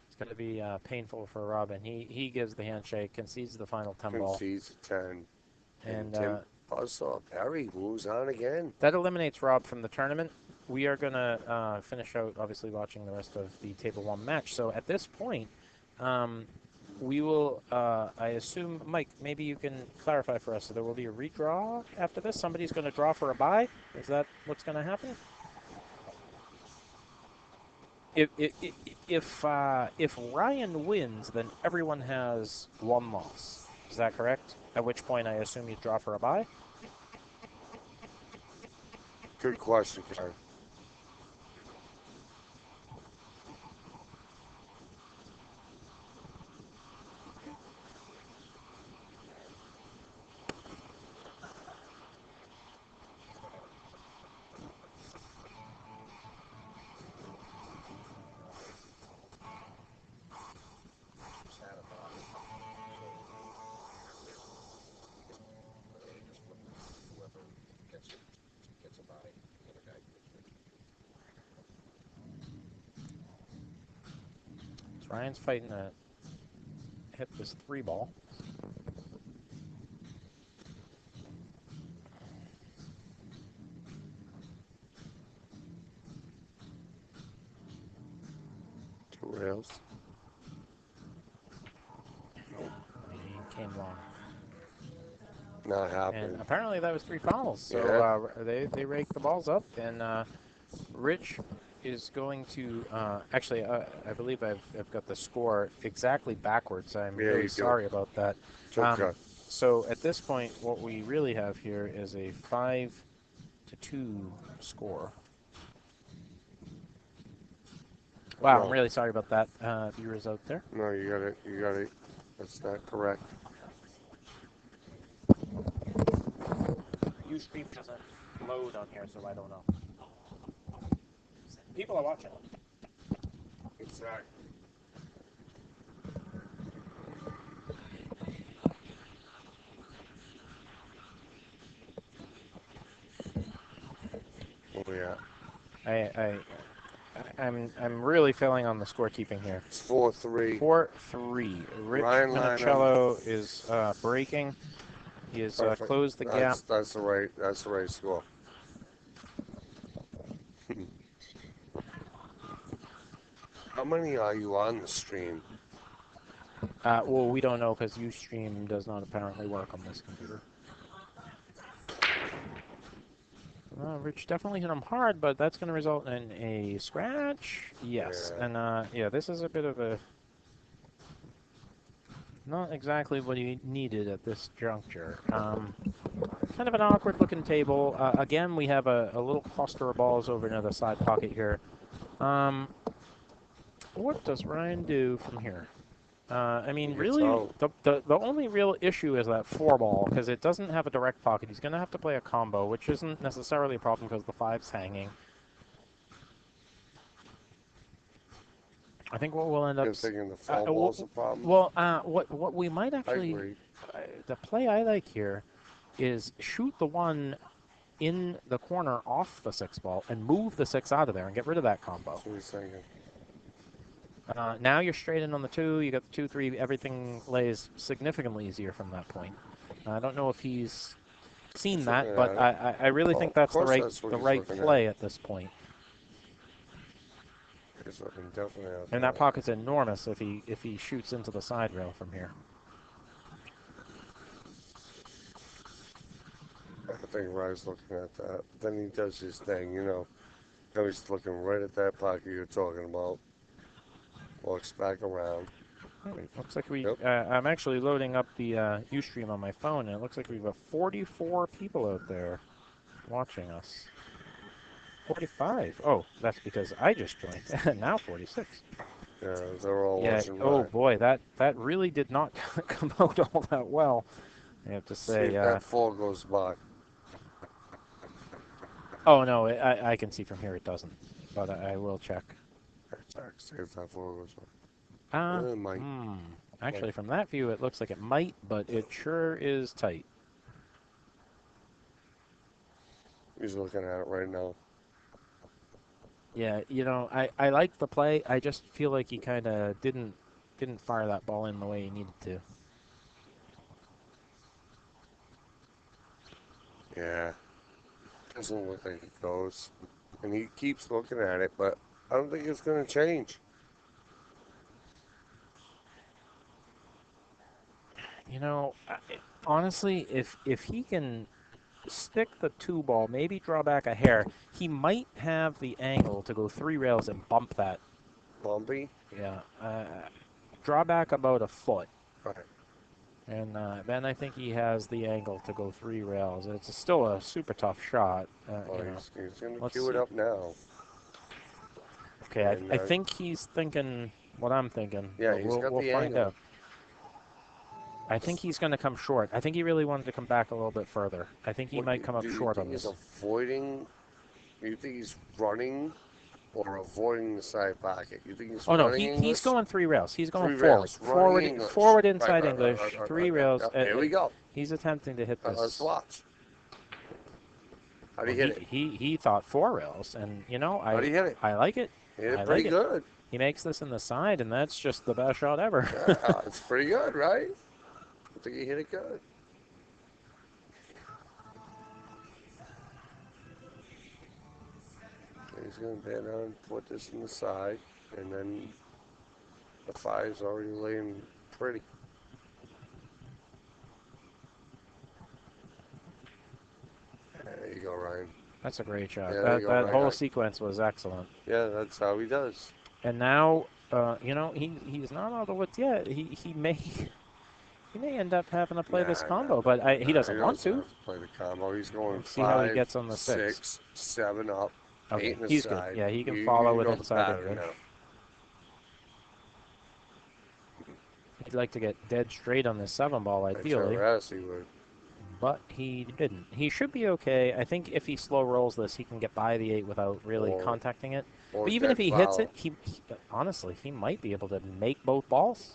It's going to be painful for Robin. He gives the handshake, concedes the final 10 ball. Concedes 10. And Tim Buzzsaw Perry moves on again. That eliminates Rob from the tournament. We are going to finish out, obviously, watching the rest of the Table 1 match. So at this point, we will, I assume, Mike, maybe you can clarify for us. So there will be a redraw after this? Somebody's going to draw for a bye? Is that what's going to happen? If Ryan wins, then everyone has 1 loss. Is that correct? At which point I assume you draw for a bye? Good question, Karen. Ryan's fighting to hit this 3 ball. Two rails. He came long. Not happening. And apparently that was 3 fouls. So they raked the balls up, and Rich is going to actually I believe I've got the score exactly backwards. I'm really sorry about that. Okay. So at this point, what we really have here is a 5-2 score. Wow, I'm really sorry about that, viewers out there. No, you got it. You got it. That's not correct. Ustream doesn't load on here, so I don't know. People are watching. Exactly. Yeah. I'm really failing on the scorekeeping here. It's 4-3. 4-3. Rich Ryan Lineham. Minichello is breaking. He has Perfect. closed the gap. That's the right score. How many are you on the stream? Well, we don't know because Ustream does not apparently work on this computer. Rich definitely hit him hard, but that's going to result in a scratch. Yes, Yeah. and yeah, this is a bit of a not exactly what he needed at this juncture. Kind of an awkward-looking table. Again, we have a little cluster of balls over near the side pocket here. What does Ryan do from here? I mean, really, the only real issue is that 4-ball, because it doesn't have a direct pocket. He's going to have to play a combo, which isn't necessarily a problem because the 5's hanging. I think what we'll end up... You're thinking the 4-ball's a problem? Well, what we might actually... I agree. The play I like here is shoot the 1 in the corner off the 6-ball and move the 6 out of there and get rid of that combo. That's what he's thinking. Now you're straight in on the 2. You got the 2-3. Everything lays significantly easier from that point. I don't know if he's seen that, but I really think that's the right play at this point. He's looking definitely out. And that pocket's enormous if he shoots into the side rail from here. I think Ryan's looking at that. Then he does his thing, you know. Now he's looking right at that pocket you're talking about. Walks back around. Looks like we... I'm actually loading up the Ustream on my phone, and it looks like we have 44 people out there watching us. 45. Oh, that's because I just joined. Now 46. Yeah, they're all watching. Oh, boy, that really did not come out all that well, I have to say. See if that 4 goes by. Oh, no, I can see from here it doesn't, but I will check. See if that 4 goes by. It might. Actually, from that view, it looks like it might, but it sure is tight. He's looking at it right now. Yeah, you know, I like the play. I just feel like he kind of didn't fire that ball in the way he needed to. Yeah. Doesn't look like it goes. And he keeps looking at it, but I don't think it's going to change. You know, honestly, if he can stick the 2-ball, maybe draw back a hair, he might have the angle to go 3 rails and bump that. Bumpy? Yeah. Draw back about a foot. Right. And then I think he has the angle to go 3 rails. It's still a super tough shot. He's going to cue it up now. Okay, I think he's thinking what I'm thinking. Yeah, he's got the find angle. out. I think he's going to come short. I think he really wanted to come back a little bit further. I think he might come up short on this. Do you think he's running or avoiding the side pocket? You think he's running English? He's going 3 rails. He's going forward. Forward inside English, 3 rails. Here we go. He's attempting to hit this. Let's watch. How do you hit it? He thought 4 rails, and you know, How do you hit it? I like it. Hit it pretty good. He makes this in the side, and that's just the best shot ever. Yeah, it's pretty good, right? I think he hit it good. He's going to bend on, put this in the side, and then the 5's already laying pretty. There you go, Ryan. That's a great shot. Yeah, that whole sequence was excellent. Yeah, that's how he does. And now, you know, he's not out of the woods yet. He may end up having to play this combo, but he doesn't want to. Play the combo. He's going see how he gets on the 6. 7 up. Okay, 8 in the he's side. good. Yeah, he can follow with inside English. He'd like to get dead straight on the 7-ball, ideally. Yes, he would. But he didn't. He should be okay. I think if he slow rolls this, he can get by the 8 without really contacting it. But even if he hits it, honestly, he might be able to make both balls.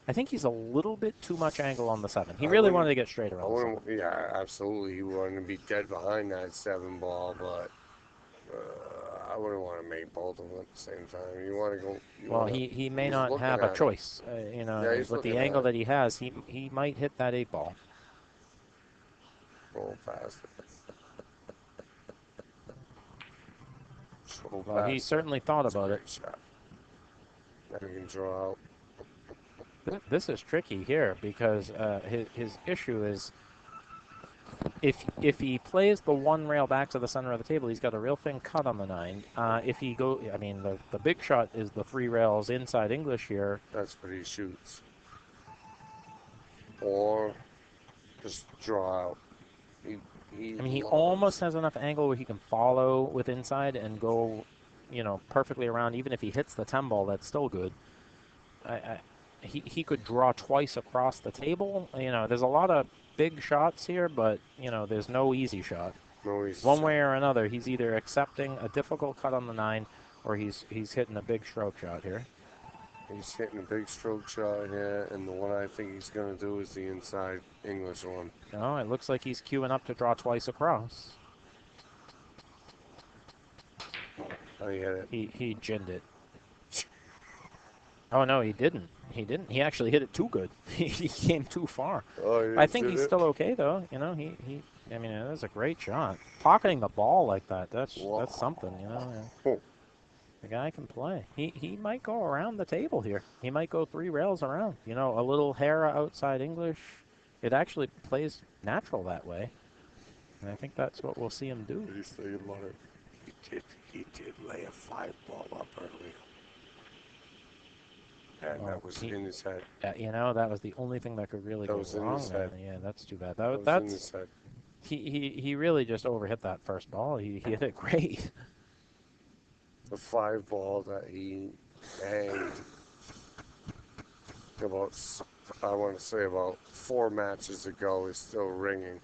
I think he's a little bit too much angle on the 7. He really wanted to get straight around. Yeah, absolutely. He wanted to be dead behind that 7-ball, but I wouldn't want to make both of them at the same time. You want to go. Well, he may he's not looking have a at it. choice. Yeah, he's With the looking at angle it. that he has, he might hit that 8-ball. Roll past it. Roll Well, he past certainly thought That's a about it. great shot. Now you can draw out. This is tricky here because his issue is if he plays the one rail back to the center of the table, he's got a real thin cut on the 9. If he I mean, the big shot is the 3 rails inside English here. That's what he shoots. Or just draw out. I mean, he almost has enough angle where he can follow with inside and go, perfectly around. Even if he hits the 10 ball, that's still good. He could draw twice across the table. There's a lot of big shots here, but there's no easy shot. No easy One shot. way or another, he's either accepting a difficult cut on the 9, or he's hitting a big stroke shot here. He's hitting a big stroke shot here, and the one I think he's going to do is the inside English one. No, it looks like he's queuing up to draw twice across. Oh, he hit it. He ginned it. Oh, no, he didn't. He didn't. He actually hit it too good. He came too far. Oh, I think he's still okay, though. I mean, that was a great shot. Pocketing the ball like that's something, The guy can play. He might go around the table here. He might go 3 rails around. A little hair outside English. It actually plays natural that way. And I think that's what we'll see him do. Did he say Leonard? He did lay a 5-ball up early. And that was in his head. That was the only thing that could really go wrong there. Yeah, that's too bad. That was in his head. He really just overhit that first ball. He hit it great. The 5-ball that he banged about, I want to say about 4 matches ago is still ringing.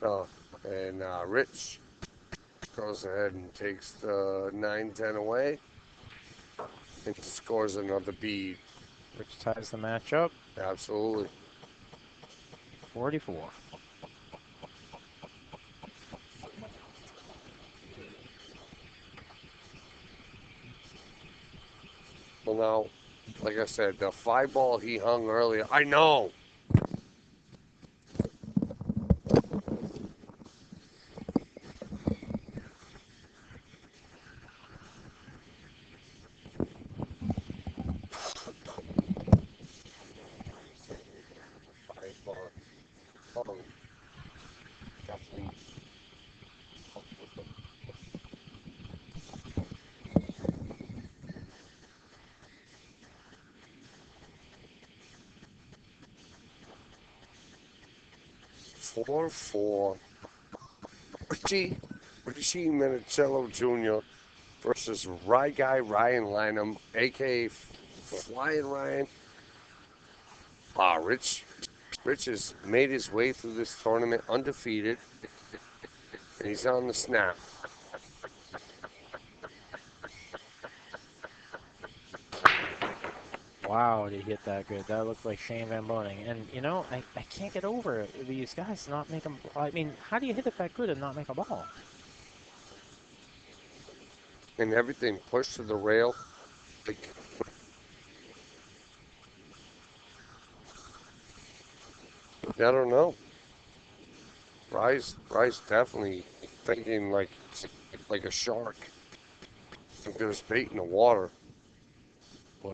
Oh, and Rich goes ahead and takes the 9-10 away and scores another bead. Which ties the match up. Absolutely. 44. Well, now, like I said, the 5-ball he hung earlier, I know. Four. Richie Minichello Jr. versus Rye Guy Ryan Lineham, a.k.a. Flying Ryan. Rich has made his way through this tournament undefeated, and he's on the snap. Wow, did he hit that good. That looked like Shane Van Boning. And, I can't get over these guys not making... I mean, how do you hit it that good and not make a ball? And everything pushed to the rail. I don't know. Rye's definitely thinking like a shark. I think there's bait in the water. Boy,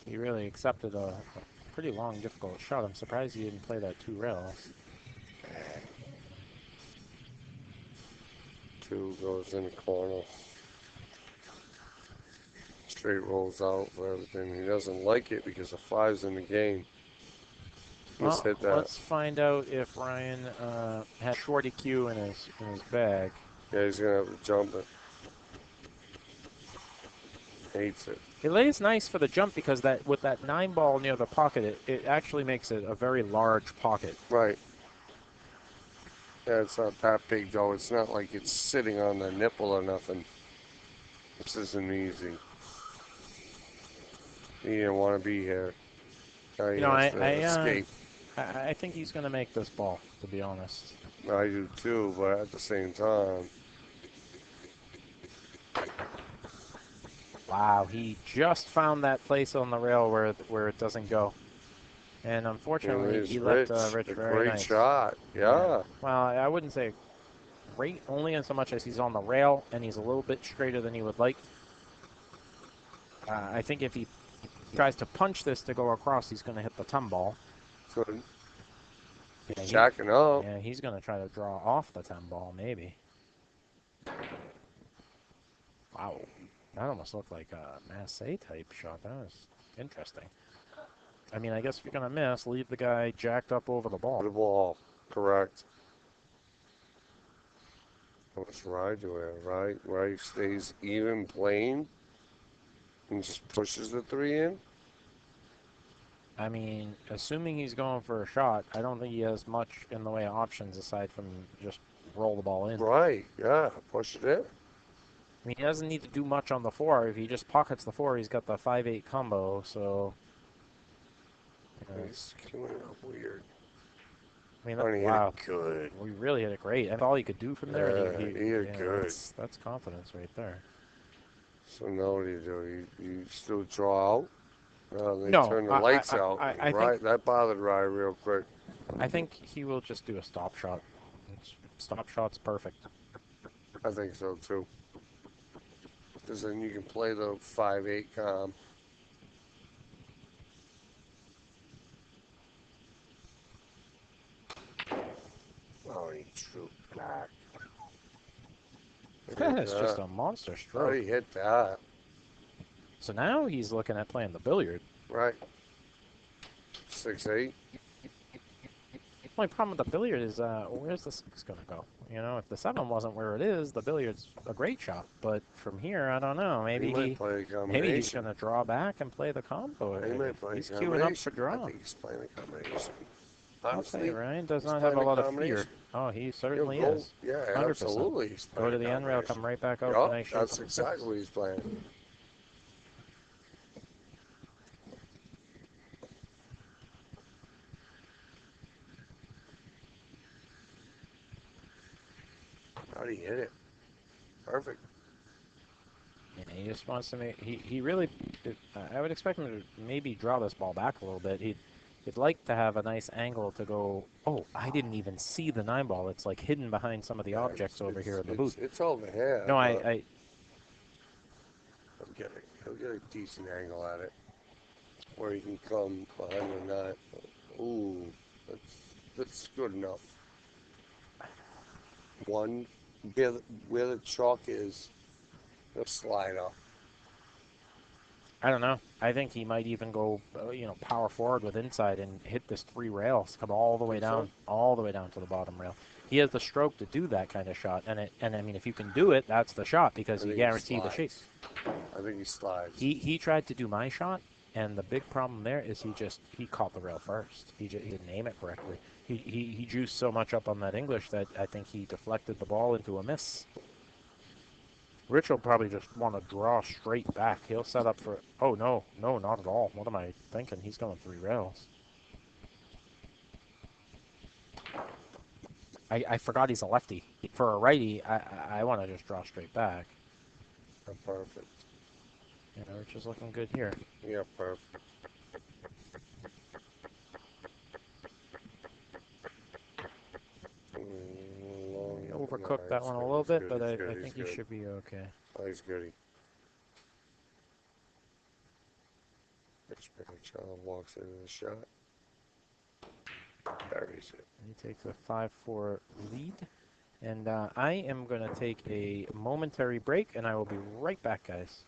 he really accepted a pretty long, difficult shot. I'm surprised he didn't play that 2 rails. 2 goes in the corner. Straight rolls out for everything. He doesn't like it because the 5's in the game. Well, let's find out if Ryan has shorty Q in his bag. Yeah, he's gonna have to jump it. Hates it. It lays nice for the jump because with that 9 ball near the pocket, it actually makes it a very large pocket. Right. Yeah, it's not that big though. It's not like it's sitting on the nipple or nothing. This isn't easy. He didn't want to be here. Now he has to escape. I think he's going to make this ball, to be honest. I do too, but at the same time, Wow, he just found that place on the rail where it doesn't go. And unfortunately, he's he left Rich. Rich A very great nice. shot. Yeah. Well, I wouldn't say great, only in so much as he's on the rail and he's a little bit straighter than he would like. I think if he tries to punch this to go across, he's going to hit the ton ball. Good. Yeah, Jacking up. Yeah, he's going to try to draw off the 10 ball, maybe. Wow. That almost looked like a Massey type shot. That was interesting. I mean, I guess if you're going to miss, leave the guy jacked up over the ball. The ball. Correct. What's Rye doing? Rye stays even playing and just pushes the 3 in. I mean, assuming he's going for a shot, I don't think he has much in the way of options aside from just roll the ball in. Right, yeah, push it in. I mean, he doesn't need to do much on the 4. If he just pockets the 4, he's got the 5-8 combo, so... He's coming up weird. I mean, wow. Good. We really hit it great. That's all he could do from there. Yeah, he hit good. That's confidence right there. So now what do? You still draw out? They No, turn the lights out. I Right, that bothered Rye real quick. I think he will just do a stop shot. Stop shot's perfect. I think so too. Because then you can play the 5-8 com. Oh, he trooped back. It's just a monster stroke. Oh, he hit that. So now he's looking at playing the billiard. Right. 6-8. The only problem with the billiard is where's the 6 going to go? You know, if the 7 wasn't where it is, the billiard's a great shot. But from here, I don't know. Maybe he's going to draw back and play the combo. He's queuing up for draw. I think he's playing a combination. Honestly, I'll say, Ryan does not have a lot of fear. Oh, he certainly is. Yeah, 100%. Absolutely. He's go to the end rail, come right back out. Yep, that's exactly what he's playing. How'd he hit it? Perfect. Yeah, he just wants to make. He really. I would expect him to maybe draw this ball back a little bit. He'd like to have a nice angle to go. Oh, I didn't even see the 9 ball. It's like hidden behind some of the objects over here in the booth. It's over here. No, He'll get a decent angle at it, where he can come behind the 9. Ooh, that's good enough. One, where the chalk is, he'll slide up. I don't know. I think he might even go, power forward with inside and hit this 3 rails, come all the way down, to the bottom rail. He has the stroke to do that kind of shot, and I mean, if you can do it, that's the shot because you guarantee the shape. I think he slides. He tried to do my shot, and the big problem there is he caught the rail first. He didn't aim it correctly. He juiced so much up on that English that I think he deflected the ball into a miss. Rich will probably just want to draw straight back. He'll set up for... Oh, no, not at all. What am I thinking? He's going 3 rails. I forgot he's a lefty. For a righty, I want to just draw straight back. Perfect. Yeah, Rich is looking good here. Yeah, perfect. He overcooked that one a little bit, but I think he should be okay. Oh, he's goody. Minichello walks into the shot. Buries it. He takes a 5-4 lead. And I am going to take a momentary break, and I will be right back, guys.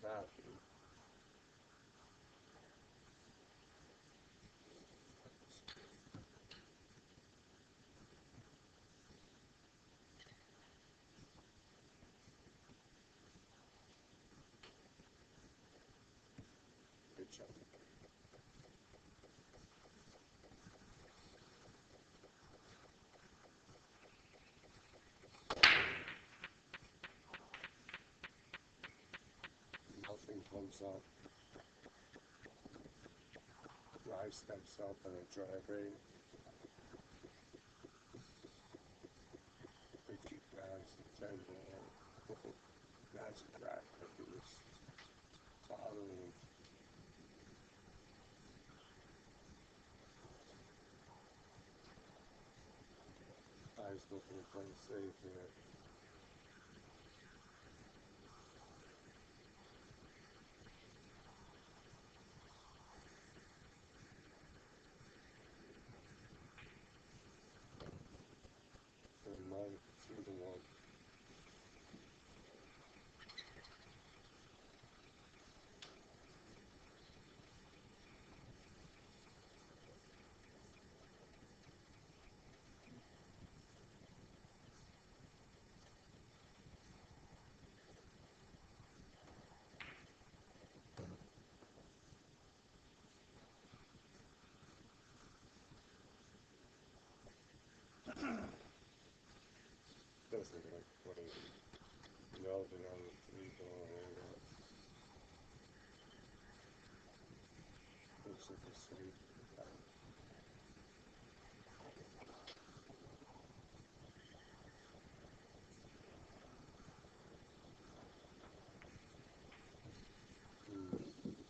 happy. Good job. Nothing comes up. Guy steps up in a driveway. He grabs the 10 ball. That's a crack. It was following. Guy's looking to play safe here. And mine, 2-1. Doesn't like putting Melvin on the 3 ball here. Looks like a safe.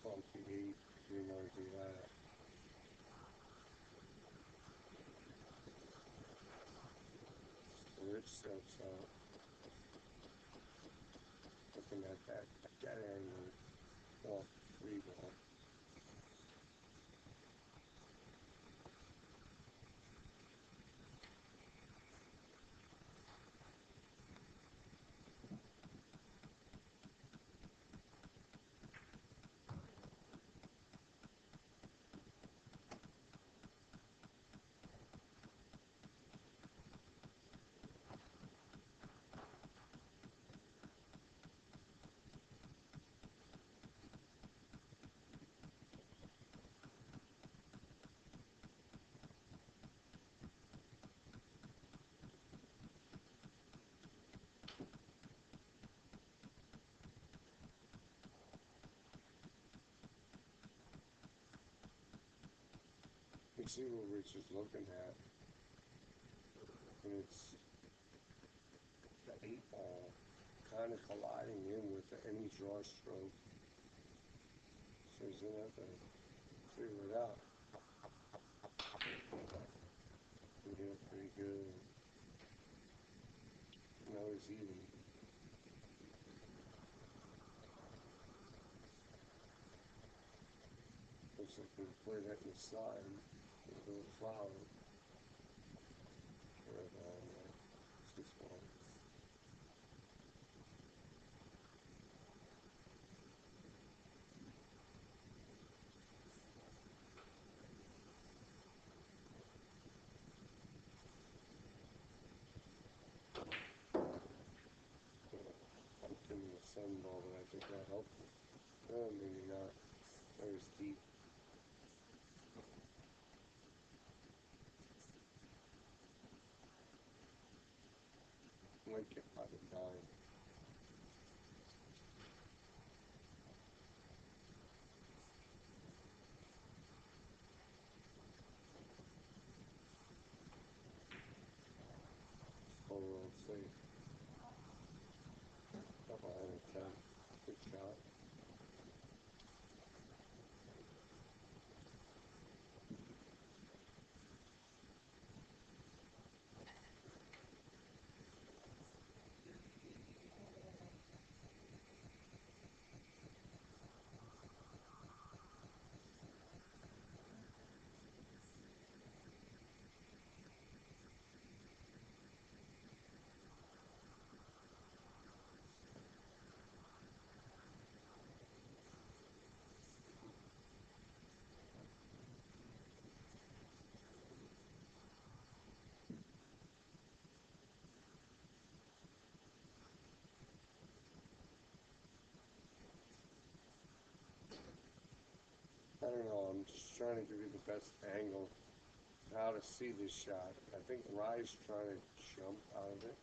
Funky 8, 3 that. Rich steps out. Looking at that angle. Off 3 ball. You see what Rich is looking at, and it's the 8 ball kind of colliding in with any draw stroke, so he's gonna have to figure it out. He hit pretty good. Now he's even. Looks like we play that in the slide. A little flower. Red on there. 6 ball. I'm thinking of 7 ball, but I think that helped him. No, maybe not. That was deep. Might get by the 9. Overall safe. Couple out of 10. Good shot. I'm just trying to give you the best angle how to see this shot. I think Rye's trying to jump out of it.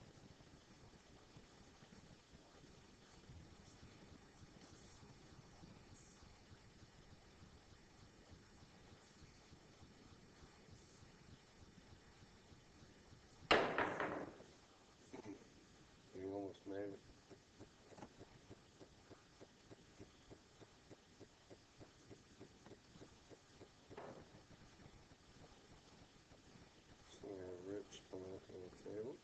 He almost made it. So we have Rich coming up on the table.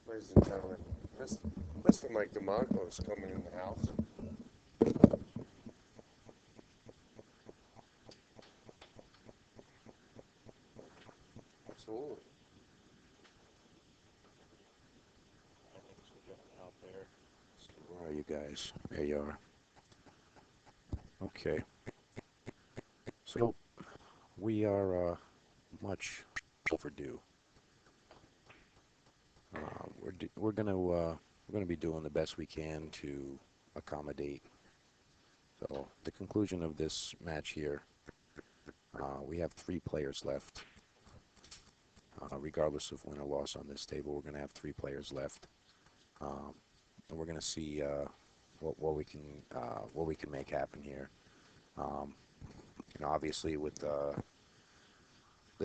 Ladies and gentlemen, Mr. Mike DeMarco is coming in the house. Absolutely. Out there. So where are you guys? There you are. Okay. So we are much overdue. We're gonna be doing the best we can to accommodate. So the conclusion of this match here, we have 3 players left. Regardless of win or loss on this table, we're gonna have 3 players left, and we're gonna see what we can make happen here. Obviously with the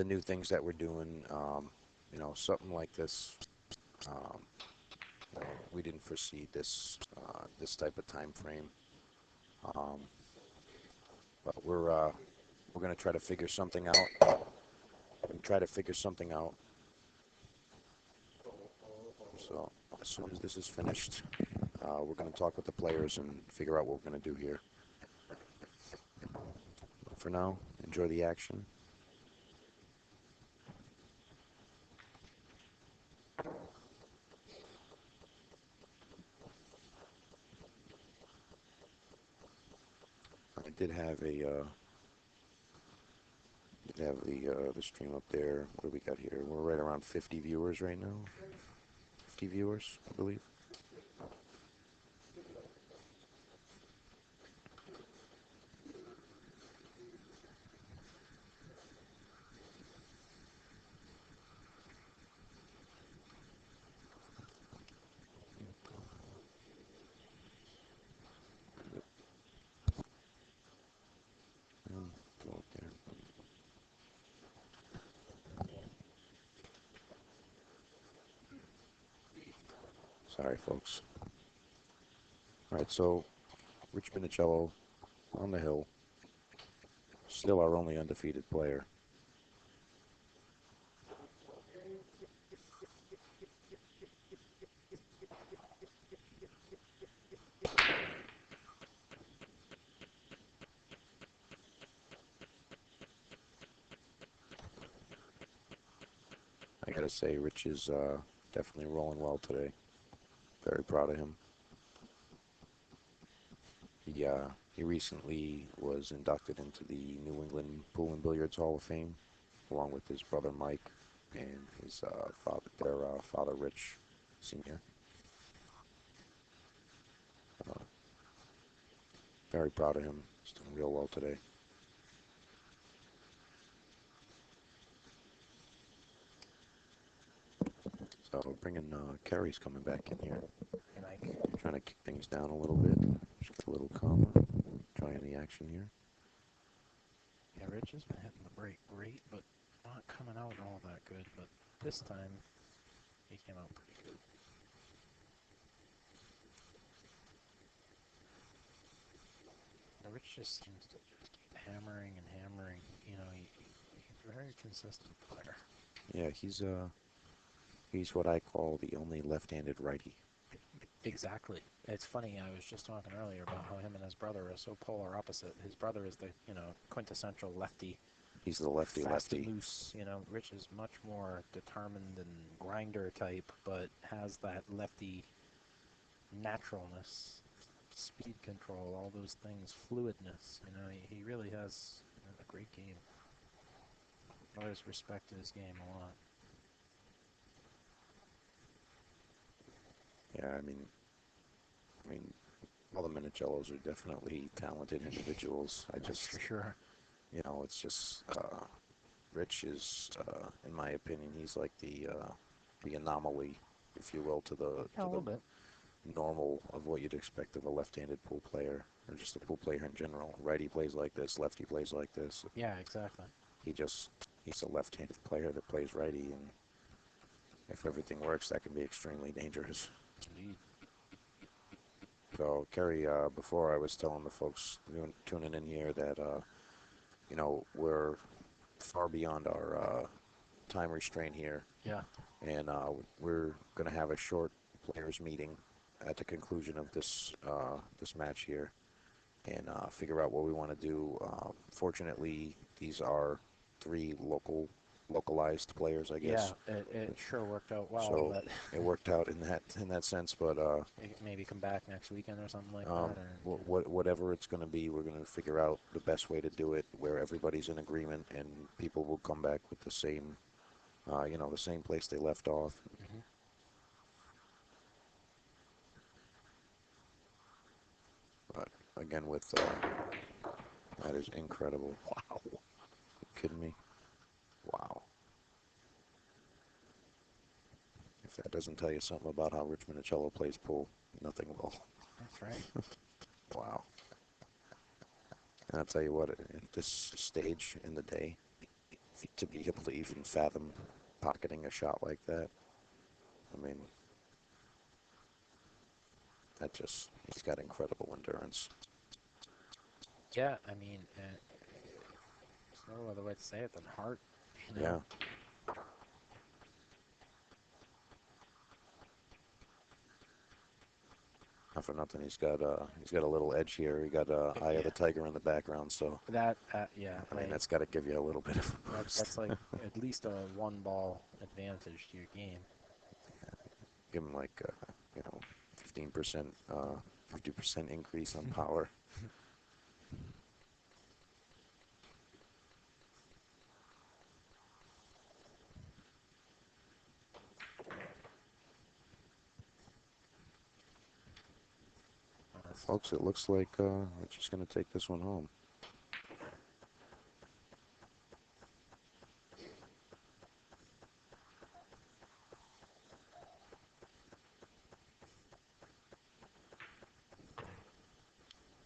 new things that we're doing, something like this. We didn't foresee this type of time frame, but we're gonna try to figure something out. So as soon as this is finished, we're gonna talk with the players and figure out what we're gonna do here. But for now, enjoy the action. I did have the stream up there. What do we got here? We're right around 50 viewers right now. 50 viewers, I believe. Go up there. Sorry, folks. All right, so Rich Minichello on the hill, still our only undefeated player. I gotta say, Rich is definitely rolling well today. Very proud of him. He recently was inducted into the New England Pool and Billiards Hall of Fame, along with his brother Mike and his father Rich Sr. Very proud of him. He's doing real well today. So bringing Kerry's coming back in here. Hey, Mike. Trying to kick things down a little bit. Just get a little calmer. Trying the action here. Yeah, Rich has been hitting the break great, but not coming out all that good. But this time, he came out pretty good. And Rich just seems to just keep hammering and hammering. He's a very consistent player. Yeah, he's what I call the only left-handed righty. Exactly. It's funny, I was just talking earlier about how him and his brother are so polar opposite. His brother is the, quintessential lefty, He's the lefty fast and lefty. loose. Rich is much more determined and grinder type, but has that lefty naturalness, speed control, all those things, fluidness. He really has a great game. I always respected his game a lot. Yeah, I mean, all the Minichellos are definitely talented individuals. That's for sure. It's just Rich is, in my opinion, he's like the anomaly, if you will, to Yeah, a little bit. normal of what you'd expect of a left-handed pool player, or just a pool player in general. Righty plays like this, lefty plays like this. Yeah, exactly. He's a left-handed player that plays righty, and if everything works, that can be extremely dangerous. Indeed. So, Kerry, before I was telling the folks tuning in here that, we're far beyond our time restraint here, Yeah. and we're going to have a short players meeting at the conclusion of this match here, and figure out what we want to do. Fortunately, these are three localized players, I guess. Yeah, it sure worked out well, So but it worked out in that sense. But maybe come back next weekend or something like that. Or, whatever it's going to be, we're going to figure out the best way to do it, where everybody's in agreement, and people will come back with the same, the same place they left off. Mhm. But again, with that is incredible. Wow. You kidding me? Wow. If that doesn't tell you something about how Rich Minichello plays pool, nothing will. That's right. Wow. And I'll tell you what, at this stage in the day, to be able to even fathom pocketing a shot like that, I mean, he's got incredible endurance. Yeah, I mean, there's no other way to say it than heart. Yeah. Not for nothing, he's got a little edge here. He got Eye of the Tiger in the background, so That, yeah. I mean, that's got to give you a little bit of a boost. That's like at least a one ball advantage to your game. Give him like 15%, 50% increase on power. Folks, it looks like we're just going to take this one home.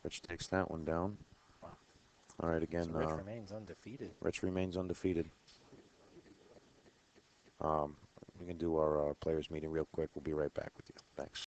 Rich takes that one down. Wow. All right, again. So Rich remains undefeated. Rich remains undefeated. We can do our players meeting real quick. We'll be right back with you. Thanks.